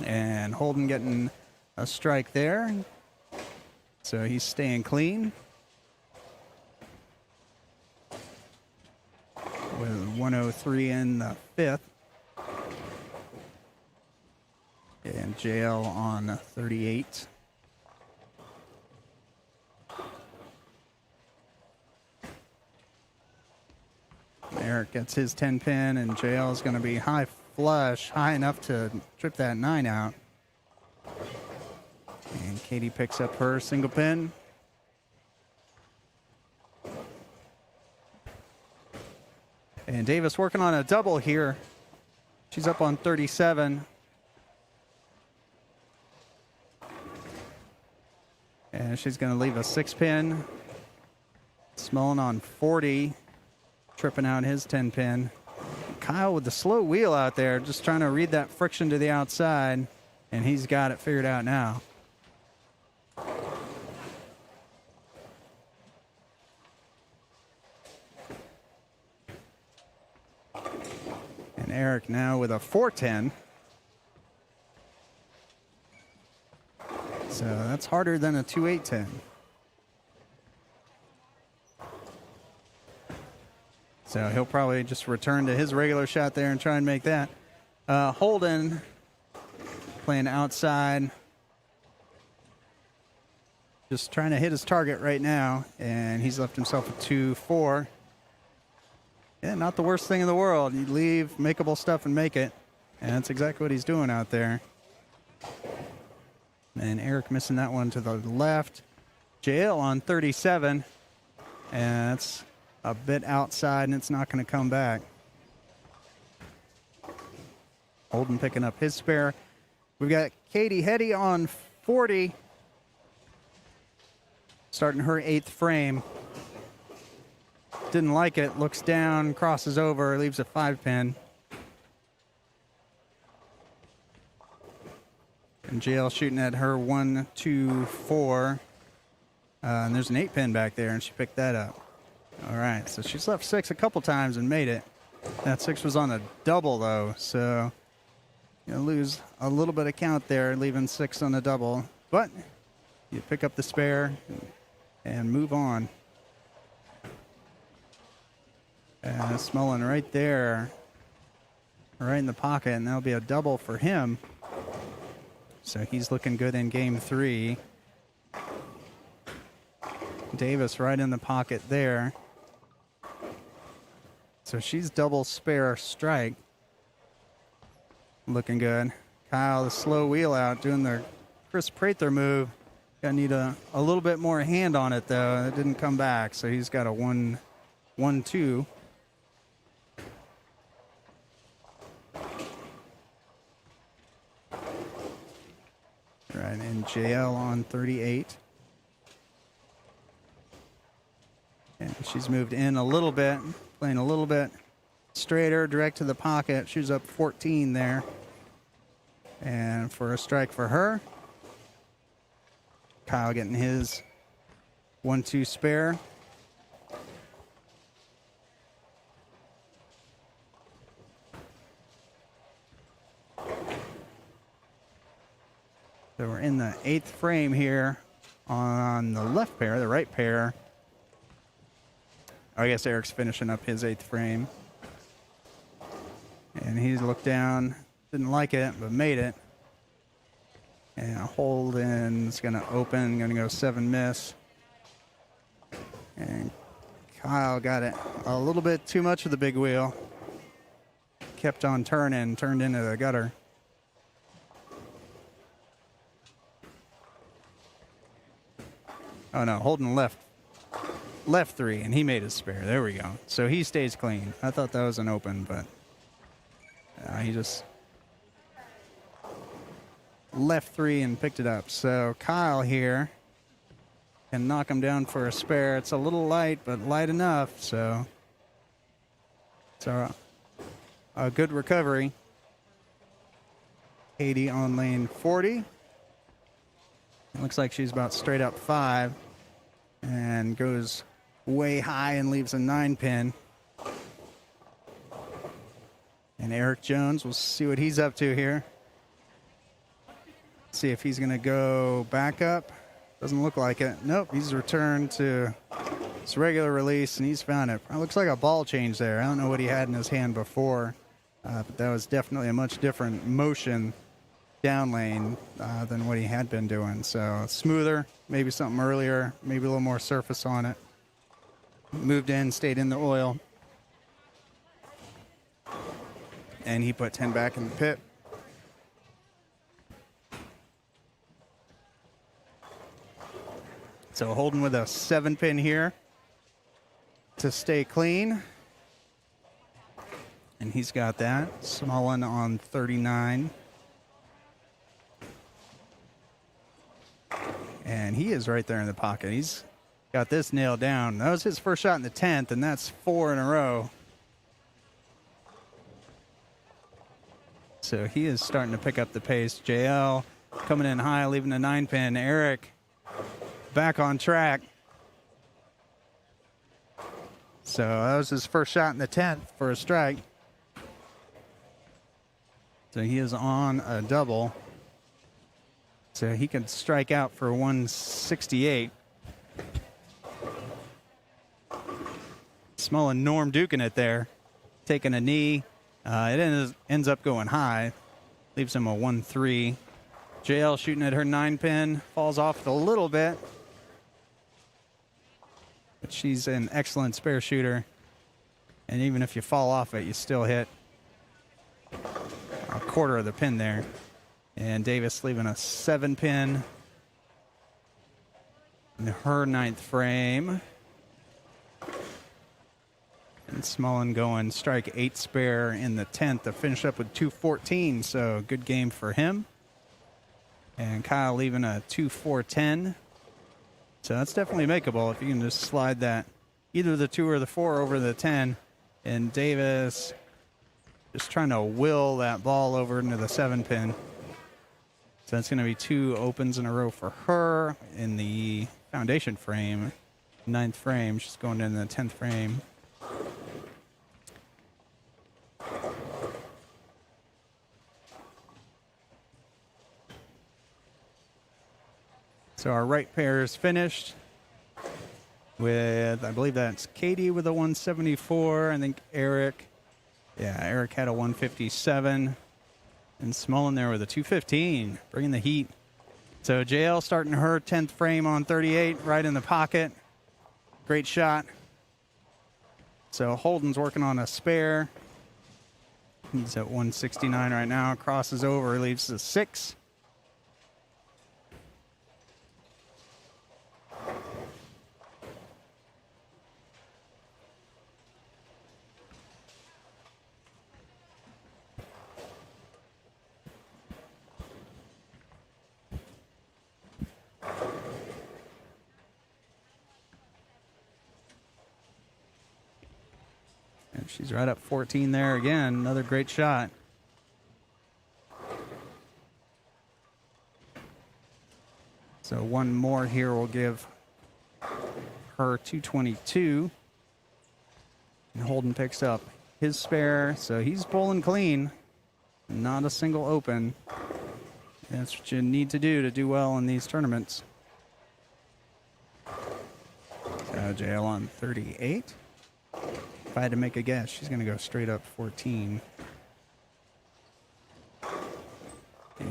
And Holden getting a strike there. So he's staying clean. With 103 in the 5th. And JL on 38. Eric gets his 10-pin, and JL is going to be high flush, high enough to trip that 9 out. And Katie picks up her single pin. And Davis working on a double here. She's up on 37. And she's going to leave a 6-pin. Smullen on 40. Tripping out his 10-pin. Kyle with the slow wheel out there, just trying to read that friction to the outside. And he's got it figured out now. And Eric now with a 4-10. So that's harder than a 2-8-10. So he'll probably just return to his regular shot there and try and make that. Holden playing outside. Just trying to hit his target right now. And he's left himself a 2-4. Yeah, not the worst thing in the world. You leave makeable stuff and make it. And that's exactly what he's doing out there. And Eric missing that one to the left. JL on 37. And that's a bit outside, and it's not going to come back. Holden picking up his spare. We've got Katie Hetty on 40. Starting her 8th frame. Didn't like it. Looks down, crosses over, leaves a 5-pin. And JL shooting at her 1-2-4. And there's an 8-pin back there, and she picked that up. All right, so she's left 6 a couple times and made it. That 6 was on a double, though, so you lose a little bit of count there, leaving 6 on the double. But you pick up the spare and move on. Smullen right there, right in the pocket, and that'll be a double for him. So he's looking good in game 3. Davis right in the pocket there. So she's double spare strike. Looking good. Kyle, the slow wheel out, doing the Chris Prather move. Gonna need a little bit more hand on it, though. It didn't come back, so he's got a 1-2. Right, and JL on 38. And she's moved in a little bit, playing a little bit straighter, direct to the pocket. She's up 14 there. And for a strike for her. Kyle getting his 1-2 spare. So we're in the 8th frame here on the left pair, the right pair. I guess Eric's finishing up his 8th frame. And he's looked down, didn't like it, but made it. And Holden's going to open, going to go 7 miss. And Kyle got it a little bit too much of the big wheel. Kept on turning, turned into the gutter. Oh no, Holden left 3, and he made his spare. There we go. So he stays clean. I thought that was an open, but he just left 3 and picked it up. So Kyle here can knock him down for a spare. It's a little light, but light enough. So it's a good recovery. 80 on lane 40. It looks like she's about straight up 5 and goes way high and leaves a 9-pin. And Eric Jones, we'll see what he's up to here. See if he's going to go back up. Doesn't look like it. Nope, he's returned to his regular release, and he's found it. It looks like a ball change there. I don't know what he had in his hand before, but that was definitely a much different motion down lane than what he had been doing. So smoother, maybe something earlier, maybe a little more surface on it. Moved in, stayed in the oil. And he put 10 back in the pit. So Holden with a 7-pin here to stay clean. And he's got that. Smullen on 39. And he is right there in the pocket. He's got this nailed down. That was his first shot in the 10th, and that's 4 in a row. So he is starting to pick up the pace. JL coming in high, leaving a 9-pin. Eric back on track. So that was his first shot in the 10th for a strike. So he is on a double. So he can strike out for 168. Smullen Norm duking it there. Taking a knee. It ends up going high. Leaves him a 1-3. JL shooting at her 9-pin. Falls off a little bit. But she's an excellent spare shooter. And even if you fall off it, you still hit a quarter of the pin there. And Davis leaving a 7-pin in her 9th frame. And Smullen going strike 8 spare in the 10th to finish up with 214. So good game for him. And Kyle leaving a 2-4-10. So that's definitely makeable if you can just slide that either the 2 or the 4 over the 10. And Davis just trying to will that ball over into the 7-pin. So that's going to be 2 opens in a row for her in the foundation frame. 9th frame, she's going into the 10th frame. So our right pair is finished. with, I believe that's Katie with a 174. I think Eric, yeah, Eric had a 157. And Smullen there with a 215, bringing the heat. So JL starting her 10th frame on 38, right in the pocket. Great shot. So Holden's working on a spare. He's at 169 right now. Crosses over, leaves the 6. And she's right up 14 there again. Another great shot. So one more here will give her 222. And Holden picks up his spare. So he's bowling clean. Not a single open. That's what you need to do well in these tournaments. So JL on 38. If I had to make a guess, she's going to go straight up 14.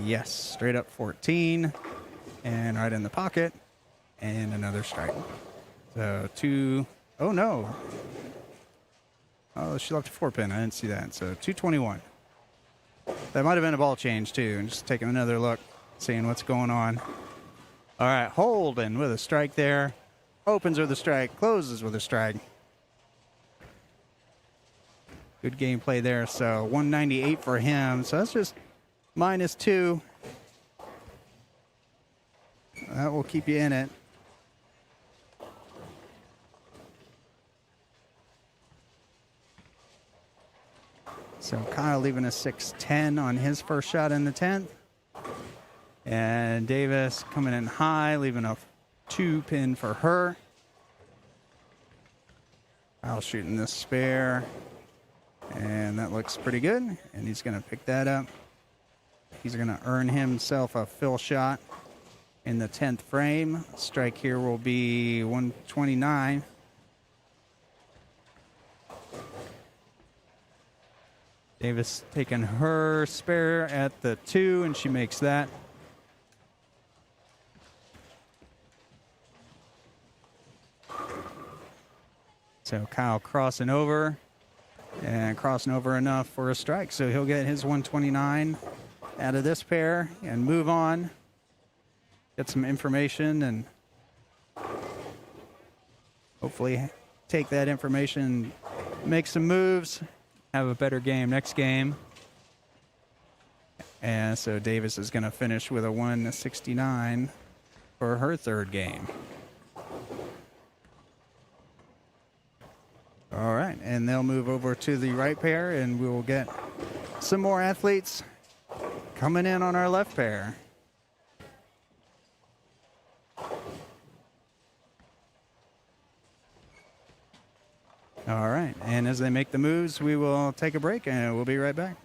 Yes, straight up 14. And right in the pocket. And another strike. So oh no. Oh, she left a 4-pin. I didn't see that. So 221. That might have been a ball change too. And just taking another look, seeing what's going on. All right, Holden with a strike there. Opens with a strike, closes with a strike. Good gameplay there. So 198 for him. So that's just -2. That will keep you in it. So Kyle leaving a 610 on his first shot in the 10th. And Davis coming in high, leaving a 2-pin for her. Kyle shooting this spare. And that looks pretty good. And he's going to pick that up. He's going to earn himself a fill shot in the 10th frame. Strike here will be 129. Davis taking her spare at the 2, and she makes that. So Kyle crossing over, and crossing over enough for a strike. So he'll get his 129 out of this pair and move on. Get some information and hopefully take that information, make some moves, have a better game next game. And so Davis is going to finish with a 169 for her 3rd game. All right, and they'll move over to the right pair, and we will get some more athletes coming in on our left pair. All right, and as they make the moves, we will take a break, and we'll be right back.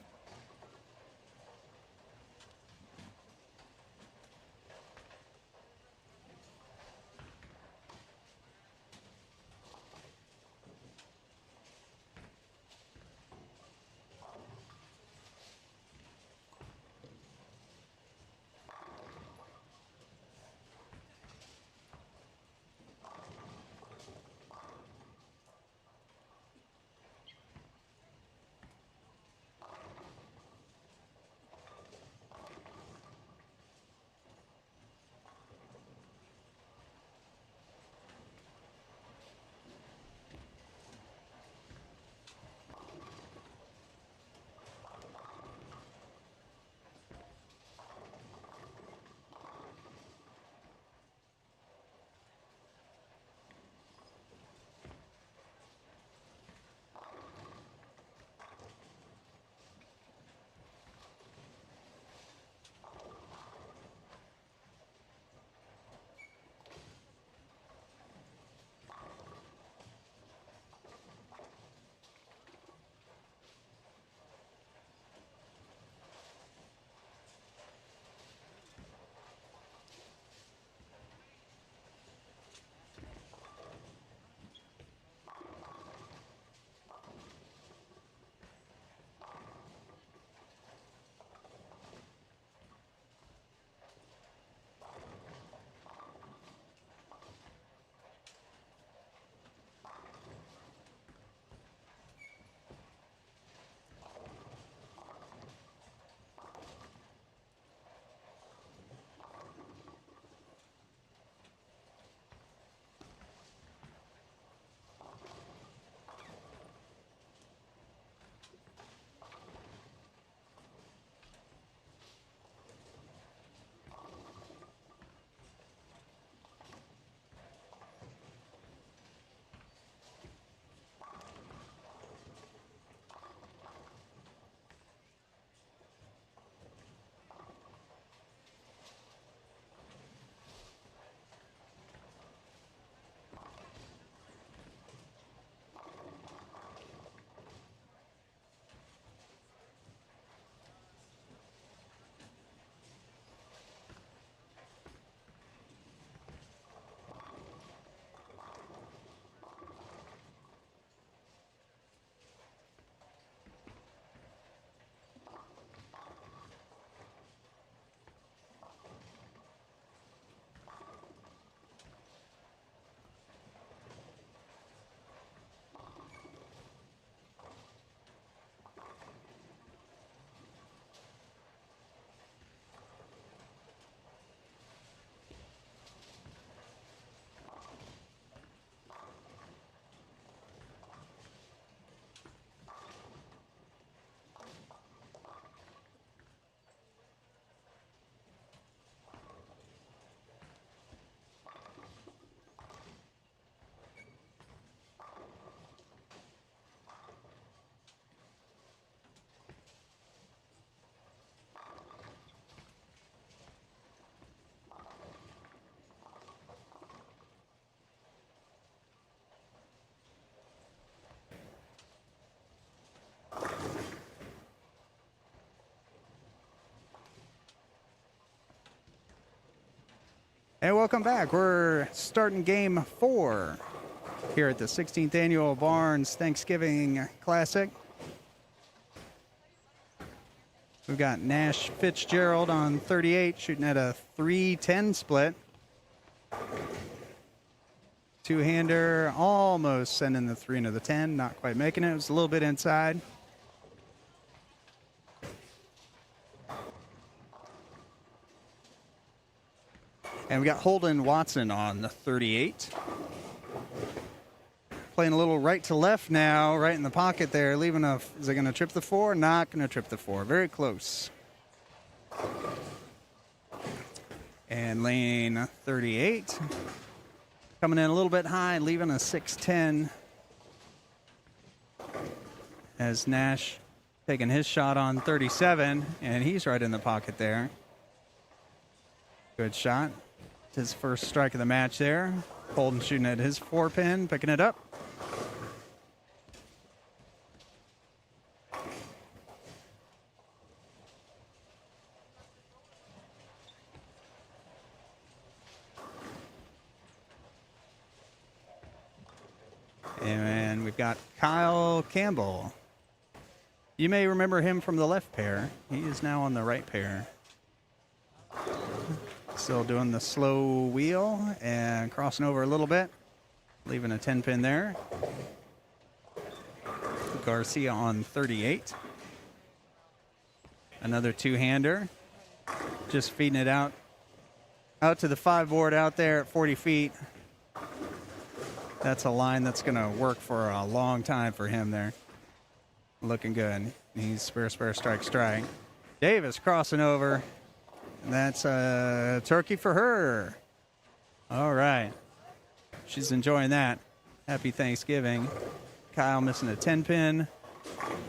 And welcome back. We're starting game 4 here at the 16th Annual Barnes Thanksgiving Classic. We've got Nash Fitzgerald on 38, shooting at a 3-10 split. Two-hander, almost sending the 3 into the 10, not quite making it. It was a little bit inside. And we got Holden Watson on the 38. Playing a little right to left now, right in the pocket there, leaving a, is it going to trip the 4? Not going to trip the 4, very close. And lane 38. Coming in a little bit high, leaving a 6-10. As Nash taking his shot on 37, and he's right in the pocket there. Good shot. His first strike of the match there. Holden shooting at his 4-pin, picking it up. And we've got Kyle Campbell. You may remember him from the left pair. He is now on the right pair. Still doing the slow wheel and crossing over a little bit, leaving a 10-pin there. Garcia on 38. Another two-hander. Just feeding it out to the 5 board out there at 40 feet. That's a line that's going to work for a long time for him there. Looking good. He's spare, strike. Davis crossing over. And that's a turkey for her. All right. She's enjoying that. Happy Thanksgiving. Kyle missing a 10-pin.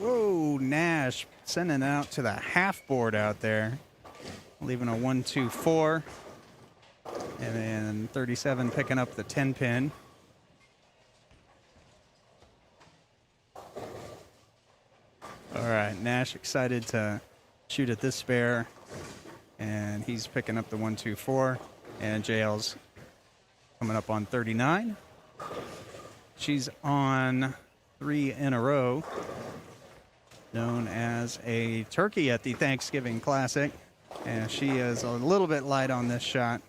Whoa, Nash sending it out to the half board out there. Leaving a 1-2-4. And then 37 picking up the 10-pin. All right, Nash excited to shoot at this spare, and he's picking up the 1-2-4, and JL's coming up on 39. She's on 3 in a row, known as a turkey at the Thanksgiving Classic, and she is a little bit light on this shot.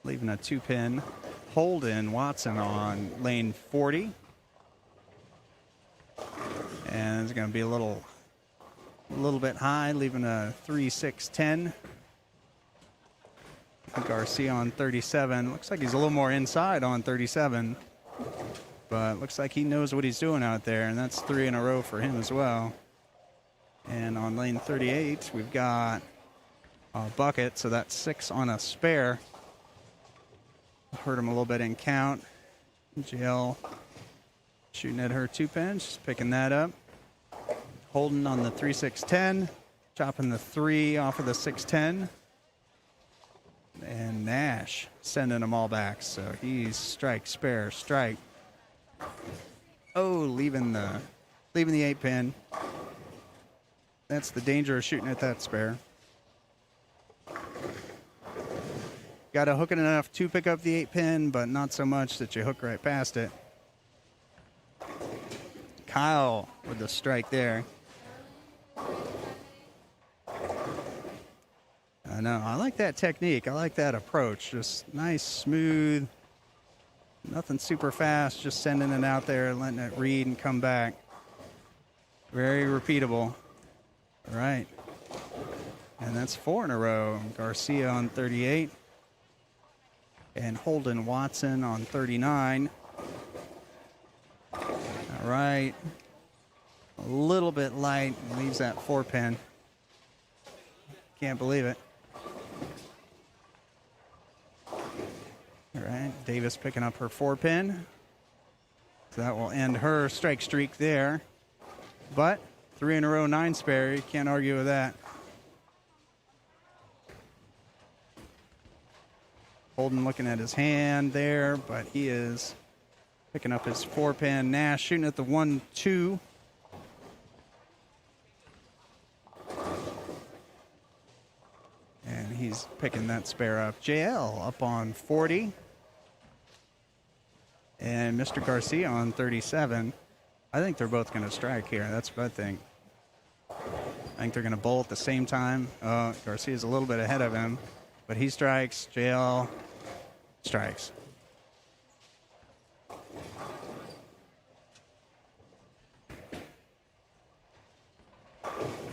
Leaving a 2-pin. Holden Watson on lane 40. And it's going to be a little bit high, leaving a 3-6-10. Garcia on 37. Looks like he's a little more inside on 37. But looks like he knows what he's doing out there, and that's 3 in a row for him as well. And on lane 38, we've got a bucket, so that's 6 on a spare. Hurt him a little bit in count. JL shooting at her 2-pin, she's picking that up. Holden on the 3-6-10, chopping the 3 off of the 6-10. And Nash sending them all back, so he's strike, spare, strike. Oh, leaving the 8-pin. That's the danger of shooting at that spare. Got to hook it enough to pick up the 8-pin, but not so much that you hook right past it. Kyle with the strike there. I know. I like that technique. I like that approach. Just nice, smooth, nothing super fast, just sending it out there, letting it read and come back. Very repeatable. All right. And that's 4 in a row. Garcia on 38. And Holden Watson on 39. All right. A little bit light. Leaves that 4-pin. Can't believe it. All right. Davis picking up her 4-pin. So that will end her strike streak there. But 3 in a row, 9 spare. You can't argue with that. Holden looking at his hand there, but he is picking up his 4-pin. Nash shooting at the 1-2. he's picking that spare up. JL up on 40. And Mr. Garcia on 37. I think they're both going to strike here. That's what I think. I think they're going to bowl at the same time. Garcia's a little bit ahead of him, but he strikes. JL strikes.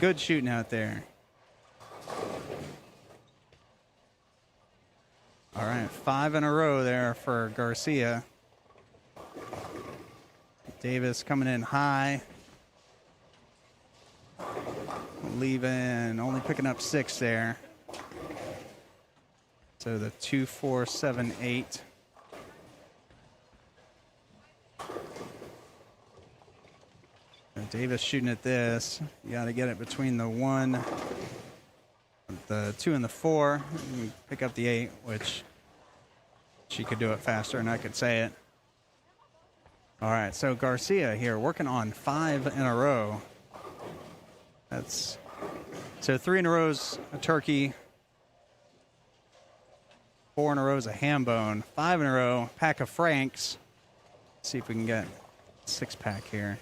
Good shooting out there. All right, 5 in a row there for Garcia. Davis coming in high. Leaving, only picking up 6 there. So the 2, 4, 7, 8. Davis shooting at this. You got to get it between the 1, the 2, and the 4. And pick up the 8, which she could do it faster, and I could say it. All right, so Garcia here working on 5 in a row. That's so 3 in a row's a turkey. 4 in a row's a ham bone. 5 in a row, pack of Franks. Let's see if we can get a 6-pack here.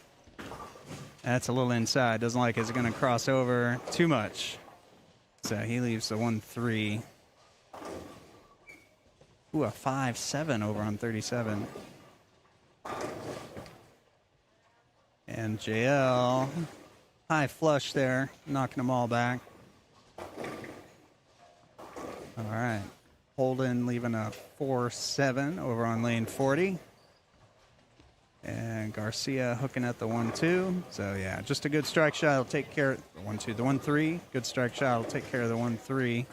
That's a little inside. Doesn't like it's going to cross over too much. So he leaves the 1-3. Ooh, a 5-7 over on 37. And JL, high flush there, knocking them all back. All right. Holden leaving a 4-7 over on lane 40. And Garcia hooking at the 1-2. So, yeah, just a good strike shot will take care of the 1-2. The 1-3, good strike shot will take care of the 1-3.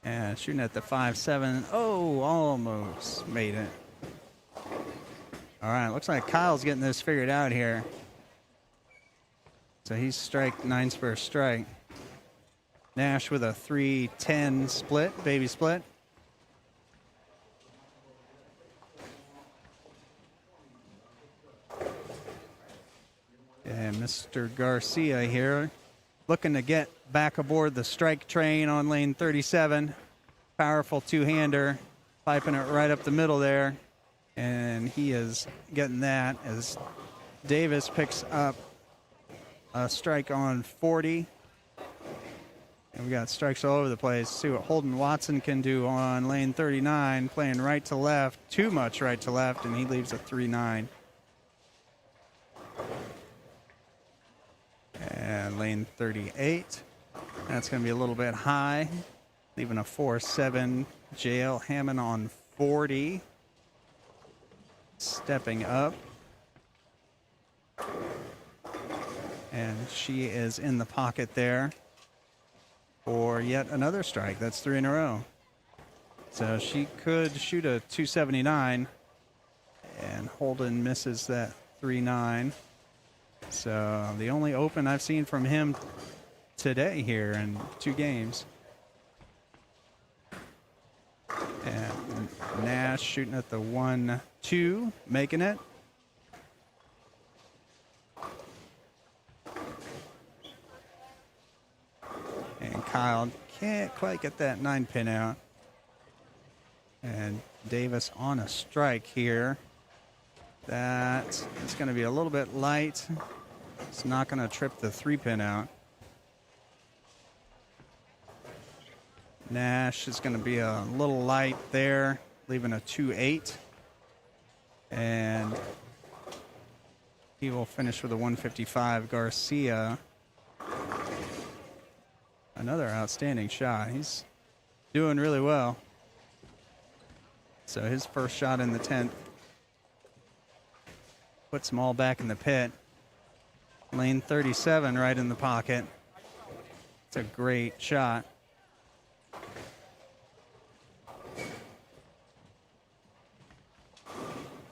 And shooting at the 5-7. Oh, almost made it. All right, looks like Kyle's getting this figured out here. So he's strike 9's first strike. Nash with a 3-10 split, baby split. And Mr. Garcia here looking to get back aboard the strike train on lane 37. Powerful two-hander, piping it right up the middle there. And he is getting that as Davis picks up a strike on 40. And we got strikes all over the place. See what Holden Watson can do on lane 39, playing right to left, too much right to left, and he leaves a 3-9. And lane 38, that's going to be a little bit high, leaving a 4-7. JL Hammond on 40, stepping up. And she is in the pocket there for yet another strike. That's 3 in a row. So she could shoot a 279, and Holden misses that 3-9. So the only open I've seen from him today here in 2 games. And Nash shooting at the 1-2, making it. And Kyle can't quite get that 9-pin out. And Davis on a strike here. That is going to be a little bit light. It's not going to trip the 3-pin out. Nash is going to be a little light there, leaving a 2-8. And he will finish with a 155. Garcia, another outstanding shot. He's doing really well. So his first shot in the 10th puts them all back in the pit. Lane 37 right in the pocket. It's a great shot.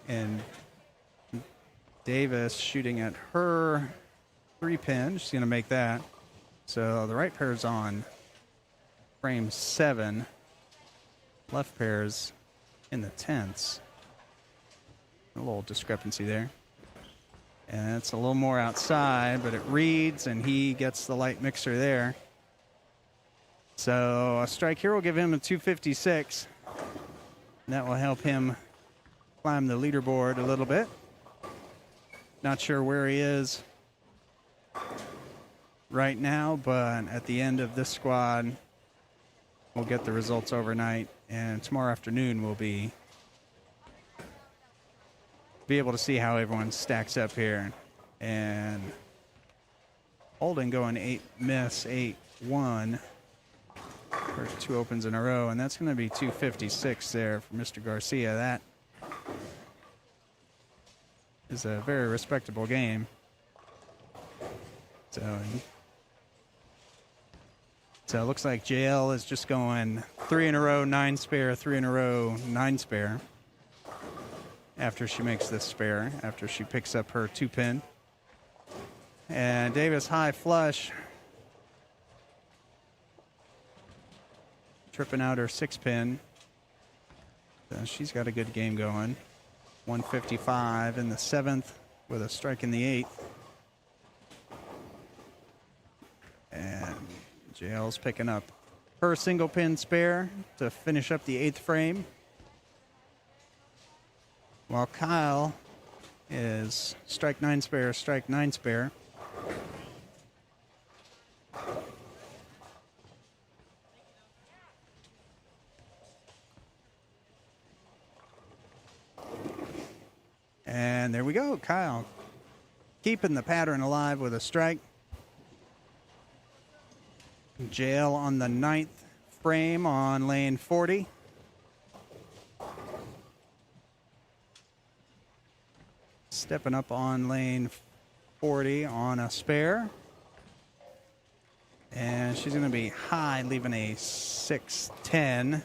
And Davis shooting at her 3-pin. She's going to make that. So the right pair's on frame 7. Left pair's in the 10ths. A little discrepancy there. And it's a little more outside, but it reads, and he gets the light mixer there. So a strike here will give him a 256. And that will help him climb the leaderboard a little bit. Not sure where he is right now, but at the end of this squad, we'll get the results overnight, and tomorrow afternoon we'll be able to see how everyone stacks up here. And Holden going 8 miss, 8-1 for 2 opens in a row, and that's going to be 256 there for Mr. Garcia. That is a very respectable game. So it looks like JL is just going 3 in a row, 9 spare, 3 in a row, 9 spare. After she makes this spare, after she picks up her 2-pin. And Davis high flush. Tripping out her 6-pin. So she's got a good game going. 155 in the 7th with a strike in the 8th. And JL's picking up her single pin spare to finish up the 8th frame. While Kyle is strike 9 spare, strike 9 spare. And there we go, Kyle keeping the pattern alive with a strike. JL on the 9th frame on lane 40. Stepping up on lane 40 on a spare. And she's going to be high, leaving a 6-10.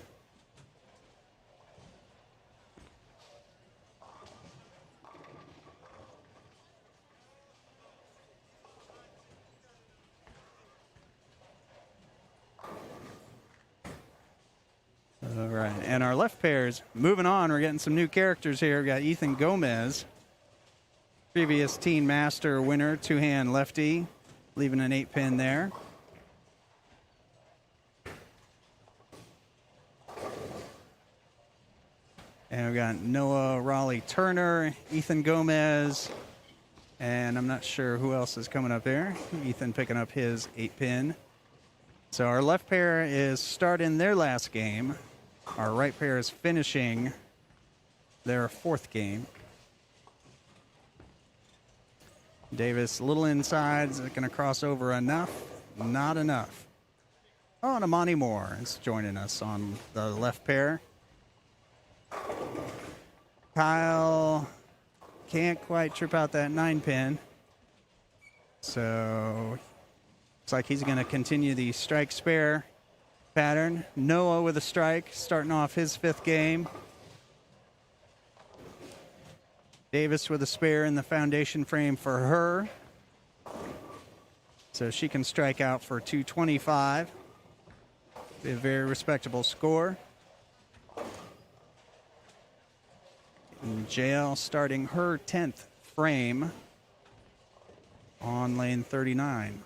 All right, and our left pairs moving on. We're getting some new characters here. We got Ethan Gomez, previous Teen Master winner, 2-hand lefty, leaving an 8-pin there. And we got Noah Raleigh Turner, Ethan Gomez, and I'm not sure who else is coming up there. Ethan picking up his 8-pin. So our left pair is starting their last game. Our right pair is finishing their 4th game. Davis a little inside. Is it going to cross over enough? Not enough. Oh, and Amani Moore is joining us on the left pair. Kyle can't quite trip out that 9-pin. So looks like he's going to continue the strike spare pattern. Noah with a strike, starting off his 5th game. Davis with a spare in the foundation frame for her. So she can strike out for 225. Be a very respectable score. And JL starting her 10th frame on lane 39.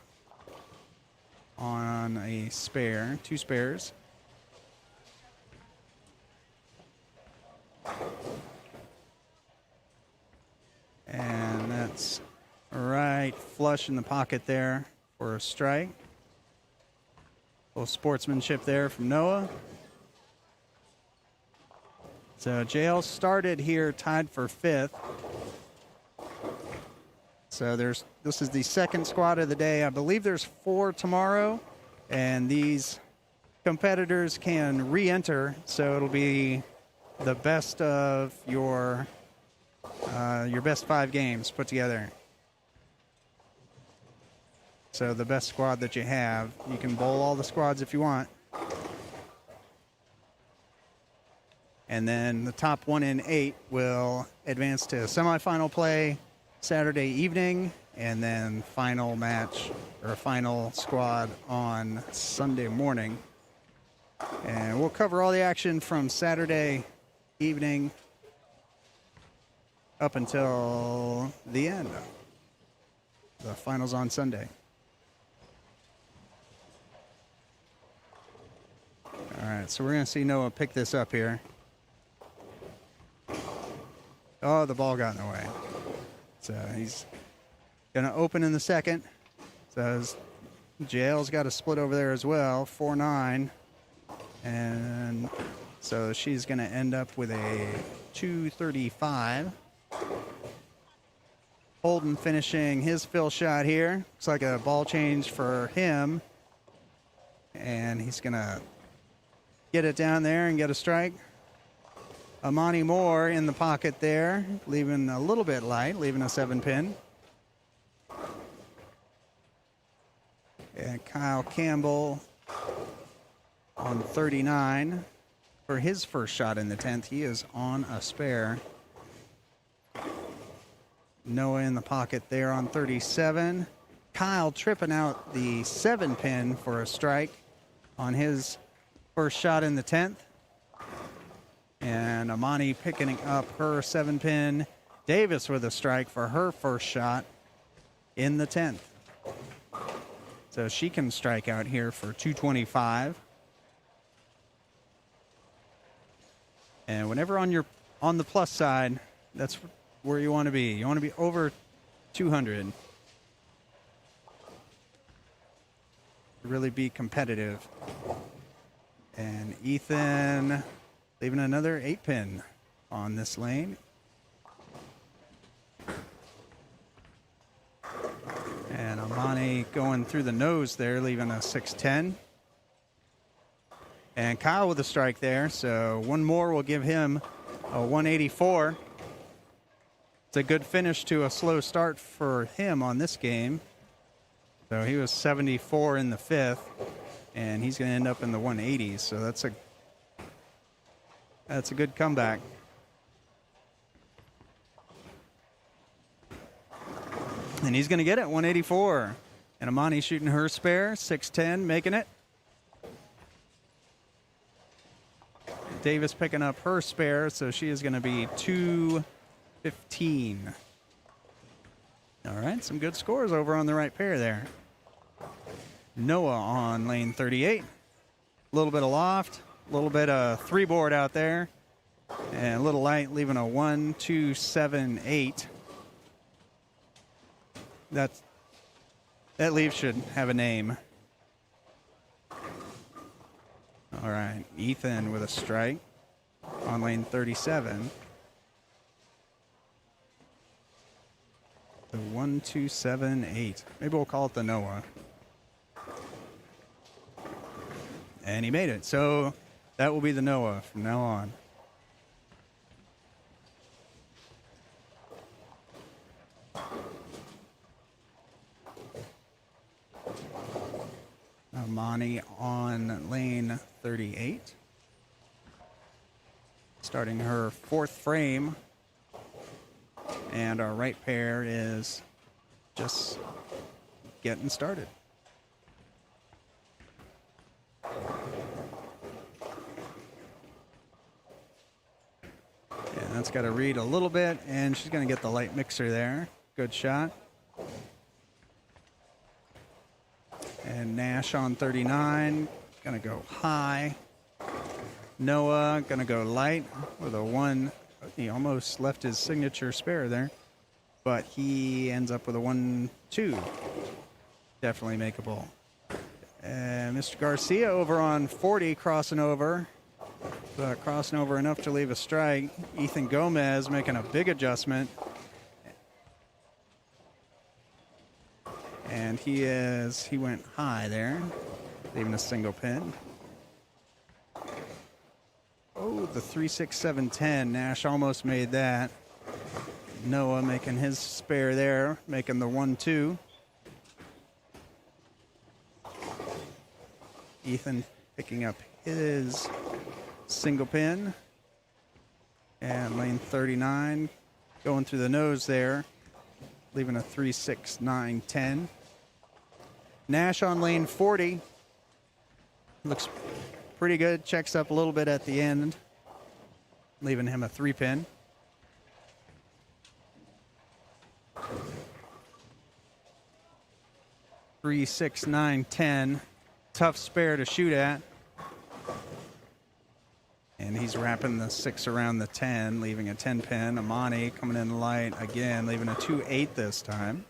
On a spare, 2 spares. And that's right flush in the pocket there for a strike. A little sportsmanship there from Noah. So JL started here tied for 5th. So this is the 2nd squad of the day. I believe there's 4 tomorrow, and these competitors can re-enter. So it'll be the best of your best 5 games put together. So the best squad that you have. You can bowl all the squads if you want. And then the top 1 in 8 will advance to semifinal play Saturday evening, and then final match or final squad on Sunday morning. And we'll cover all the action from Saturday evening up until the end. The finals on Sunday. All right, so we're going to see Noah pick this up here. Oh, the ball got in the way. So he's going to open in the second. So JL's got a split over there as well, 4-9. And so she's going to end up with a 235. Holden finishing his fill shot here. Looks like a ball change for him. And he's going to get it down there and get a strike. Amani Moore in the pocket there, leaving a little bit light, leaving a 7-pin. And Kyle Campbell on 39 for his first shot in the 10th. He is on a spare. Noah in the pocket there on 37. Kyle tripping out the 7-pin for a strike on his first shot in the 10th. And Amani picking up her 7-pin. Davis with a strike for her first shot in the 10th. So she can strike out here for 225. And whenever on the plus side, that's where you want to be. You want to be over 200. Really be competitive. And Ethan leaving another 8-pin on this lane. And Amani going through the nose there, leaving a 6-10. And Kyle with a strike there, so one more will give him a 184. It's a good finish to a slow start for him on this game. So he was 74 in the 5th, and he's going to end up in the 180s. So that's a good comeback. And he's going to get it, 184. And Amani shooting her spare, 6-10, making it. Davis picking up her spare, so she is going to be 215. All right, some good scores over on the right pair there. Noah on lane 38. A little bit of loft, a little bit of 3-board out there, and a little light, leaving a 1-2-7-8. That leaf should have a name. All right, Ethan with a strike on lane 37. The 1-2-7-8. Maybe we'll call it the Noah. And he made it. So that will be the Noah from now on. Amani on lane 38. Starting her 4th frame. And our right pair is just getting started. And that's got to read a little bit, and she's going to get the light mixer there. Good shot. And Nash on 39, going to go high. Noah going to go light with a 1. He almost left his signature spare there, but he ends up with a 1-2. Definitely makeable. And Mr. Garcia over on 40, crossing over. Crossing over enough to leave a strike. Ethan Gomez making a big adjustment. And he went high there, leaving a single pin. Oh, the 3-6-7-10. Nash almost made that. Noah making his spare there, making the 1-2. Ethan picking up his single pin. And lane 39 going through the nose there, leaving a 3-6-9-10. Nash on lane 40. Looks pretty good. Checks up a little bit at the end, leaving him a 3-pin. 3, 6, 9, 10. Tough spare to shoot at. And he's wrapping the 6 around the 10, leaving a 10 pin. Amani coming in light again, leaving a 2-8 this time.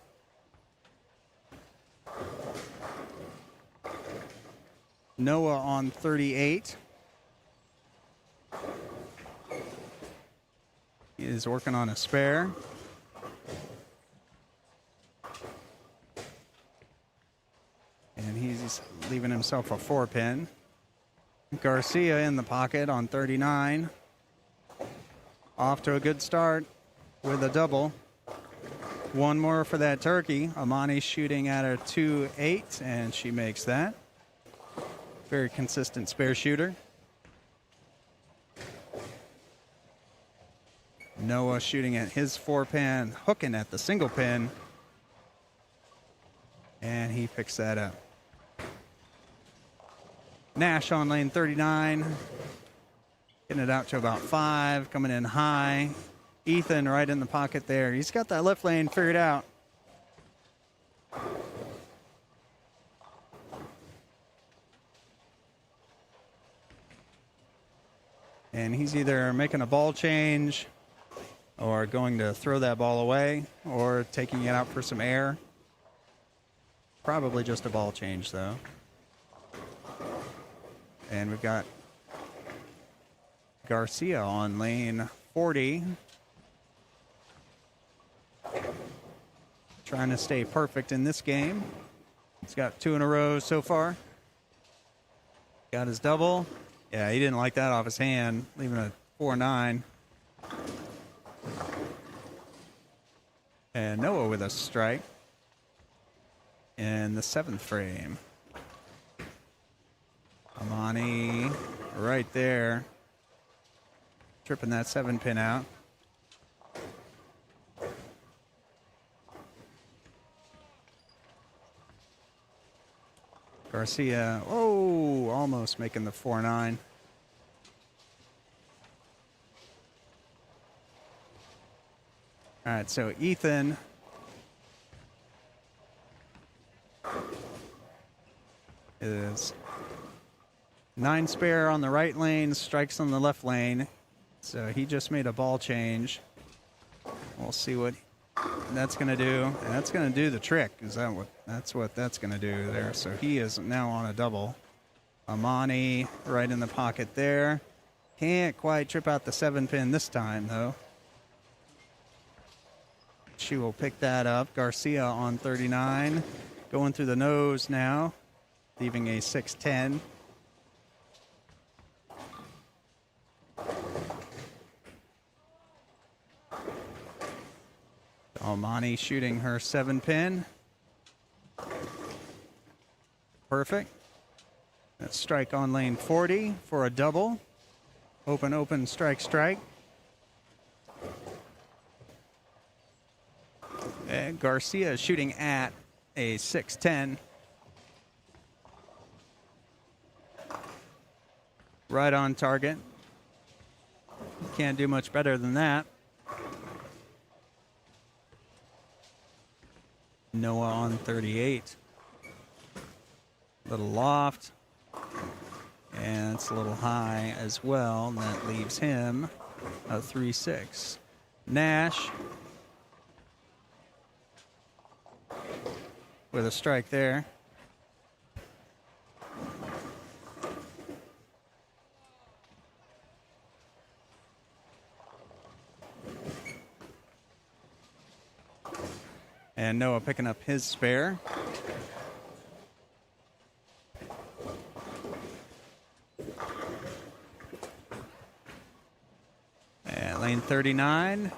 Noah on 38. He is working on a spare. And he's leaving himself a 4 pin. Garcia in the pocket on 39. Off to a good start with a double. One more for that turkey. Amani shooting at a 2-8, and she makes that. Very consistent spare shooter. Noah shooting at his 4 pin, hooking at the single pin. And he picks that up. Nash on lane 39. Getting it out to about 5, coming in high. Ethan right in the pocket there. He's got that left lane figured out. And he's either making a ball change or going to throw that ball away or taking it out for some air. Probably just a ball change, though. And we've got Garcia on lane 40. Trying to stay perfect in this game. He's got 2 in a row so far. Got his double. Yeah, he didn't like that off his hand, leaving a 4-9. And Noah with a strike in the 7th frame. Amani right there, tripping that 7 pin out. Garcia, oh, almost making the 4-9. All right, so Ethan is 9 spare on the right lane, strikes on the left lane. So he just made a ball change. We'll see what that's going to do. And that's going to do the trick. That's what that's going to do there. So he is now on a double. Amani right in the pocket there. Can't quite trip out the 7 pin this time, though. She will pick that up. Garcia on 39. Going through the nose now, leaving a 6-10. Amani shooting her 7 pin. Perfect. That strike on lane 40 for a double. Open, open, strike, strike. And Garcia is shooting at a 6-10. Right on target. Can't do much better than that. Noah on 38. Little loft. And it's a little high as well. And that leaves him a 3-6. Nash with a strike there. And Noah picking up his spare. And lane 39,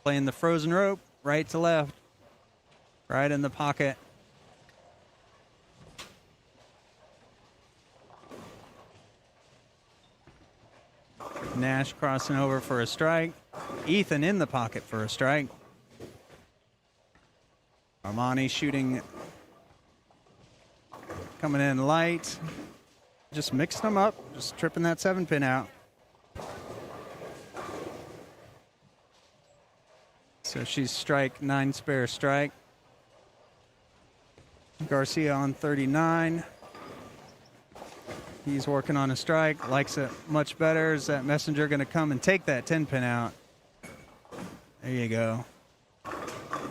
playing the frozen rope, right to left, right in the pocket. Nash crossing over for a strike. Ethan in the pocket for a strike. Amani shooting, coming in light. Just mixing them up, just tripping that 7 pin out. So she's strike, 9 spare strike. Garcia on 39. He's working on a strike, likes it much better. Is that messenger going to come and take that 10 pin out? There you go.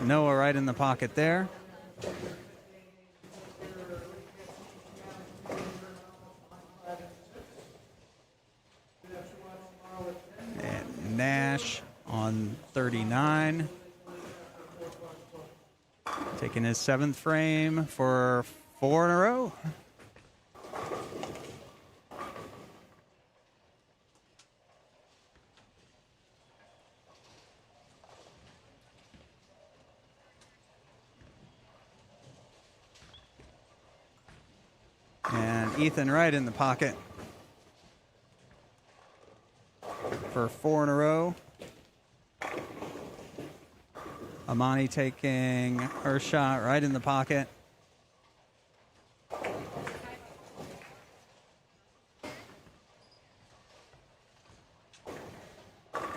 Noah right in the pocket there. And Nash on 39. Taking his 7th frame for 4 in a row. And Ethan right in the pocket for 4 in a row. Amani taking her shot right in the pocket.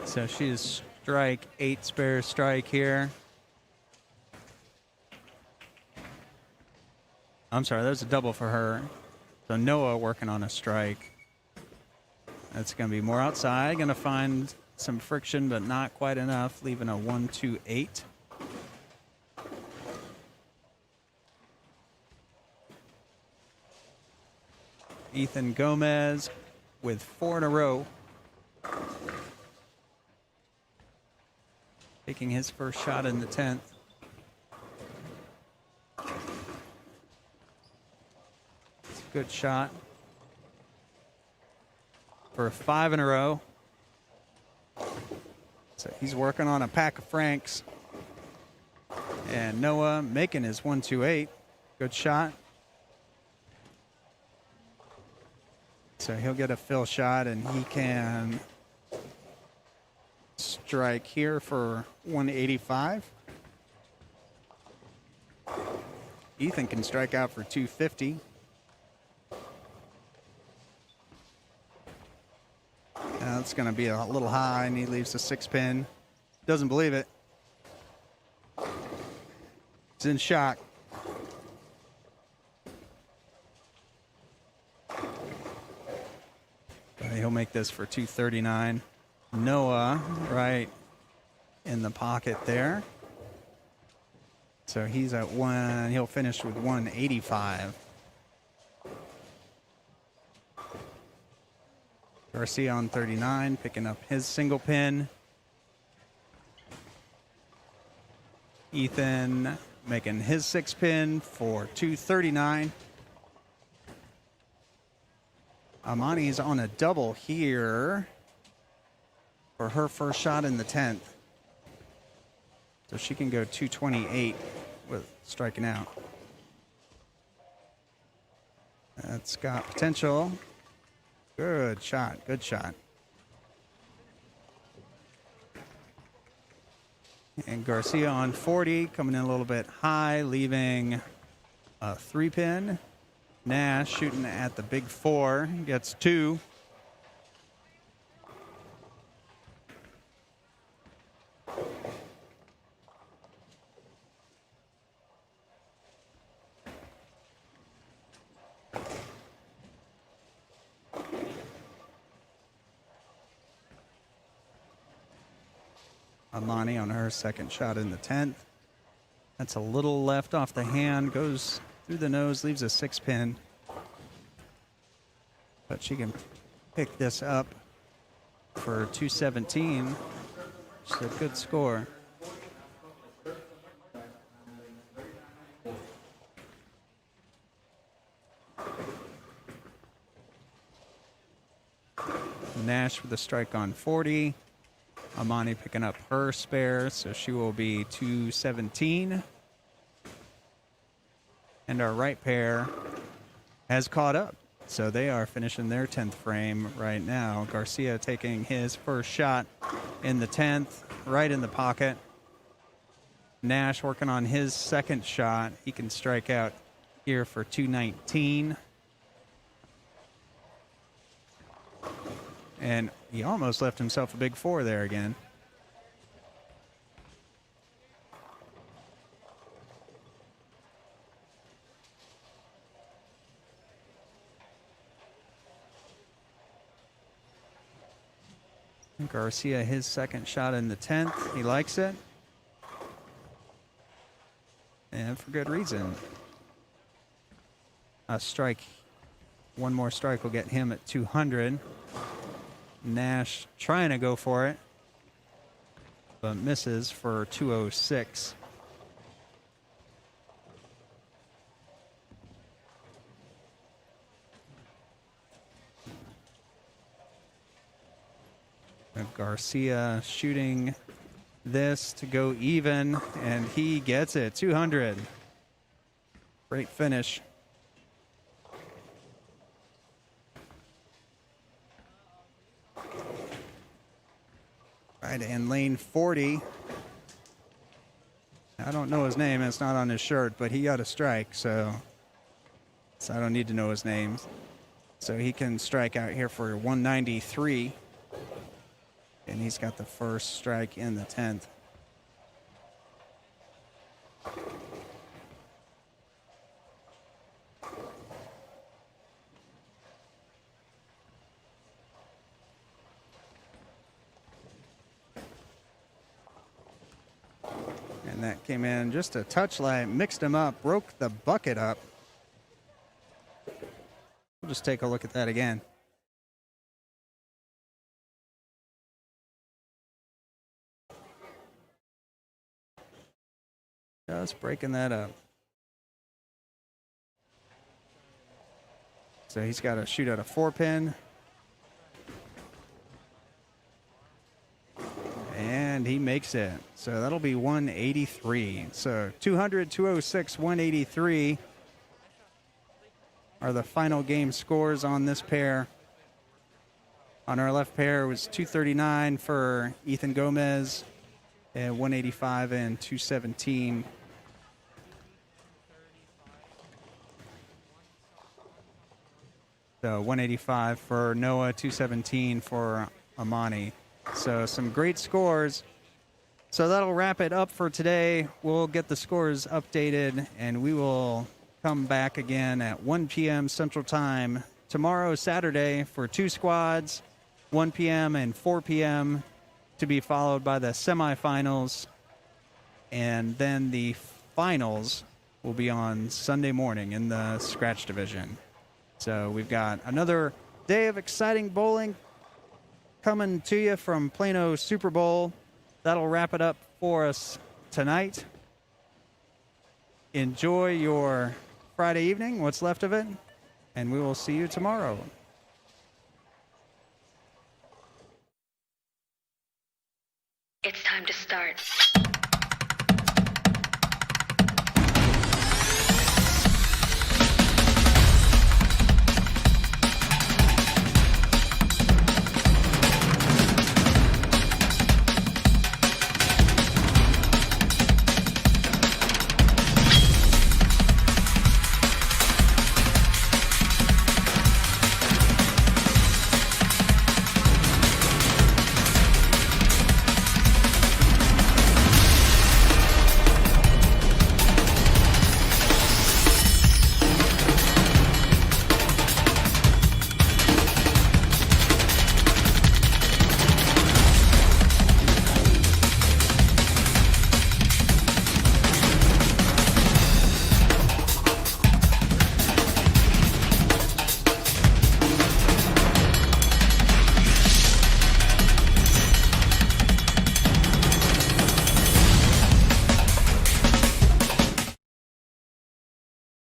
So she's strike 8 spare strike here. I'm sorry, that was a double for her. So Noah working on a strike. That's going to be more outside. Going to find some friction, but not quite enough, leaving a 1-2-8. Ethan Gomez with 4 in a row. Taking his first shot in the 10th. It's a good shot for 5 in a row. So he's working on a pack of Franks. And Noah making his 1-2-8. Good shot. So he'll get a fill shot and he can strike here for 185. Ethan can strike out for 250. That's going to be a little high, and he leaves a 6-pin. Doesn't believe it. He's in shock. But he'll make this for 239. Noah right in the pocket there. So he's at 1. He'll finish with 185. Garcia on 39, picking up his single pin. Ethan making his 6-pin for 239. Amani's on a double here for her first shot in the 10th. So she can go 228 with striking out. That's got potential. Good shot, good shot. And Garcia on 40, coming in a little bit high, leaving a 3-pin. Nash shooting at the big 4, gets 2. Amani on her second shot in the 10th. That's a little left off the hand, goes through the nose, leaves a 6-pin. But she can pick this up for 217. It's a good score. Nash with a strike on 40. Amani picking up her spare, so she will be 217. And our right pair has caught up. So they are finishing their 10th frame right now. Garcia taking his first shot in the 10th, right in the pocket. Nash working on his second shot. He can strike out here for 219. And he almost left himself a big 4 there again. Garcia, his second shot in the 10th. He likes it. And for good reason. A strike. One more strike will get him at 200. Nash trying to go for it, but misses for 206. Garcia shooting this to go even, and he gets it, 200. Great finish. Right, and lane 40. I don't know his name, it's not on his shirt, but he got a strike, so I don't need to know his name. So he can strike out here for 193. And he's got the first strike in the 10th. And that came in just a touch light, mixed him up, broke the bucket up. We'll just take a look at that again. Just breaking that up. So he's got to shoot at a 4-pin. And he makes it. So that'll be 183. So 200, 206, 183 are the final game scores on this pair. On our left pair it was 239 for Ethan Gomez, and 185 and 217. So 185 for Noah, 217 for Amani. So some great scores. So that'll wrap it up for today. We'll get the scores updated, and we will come back again at 1 p.m. Central Time tomorrow, Saturday, for 2 squads, 1 p.m. and 4 p.m., to be followed by the semifinals. And then the finals will be on Sunday morning in the scratch division. So we've got another day of exciting bowling coming to you from Plano Super Bowl. That'll wrap it up for us tonight. Enjoy your Friday evening, what's left of it, and we will see you tomorrow. It's time to start.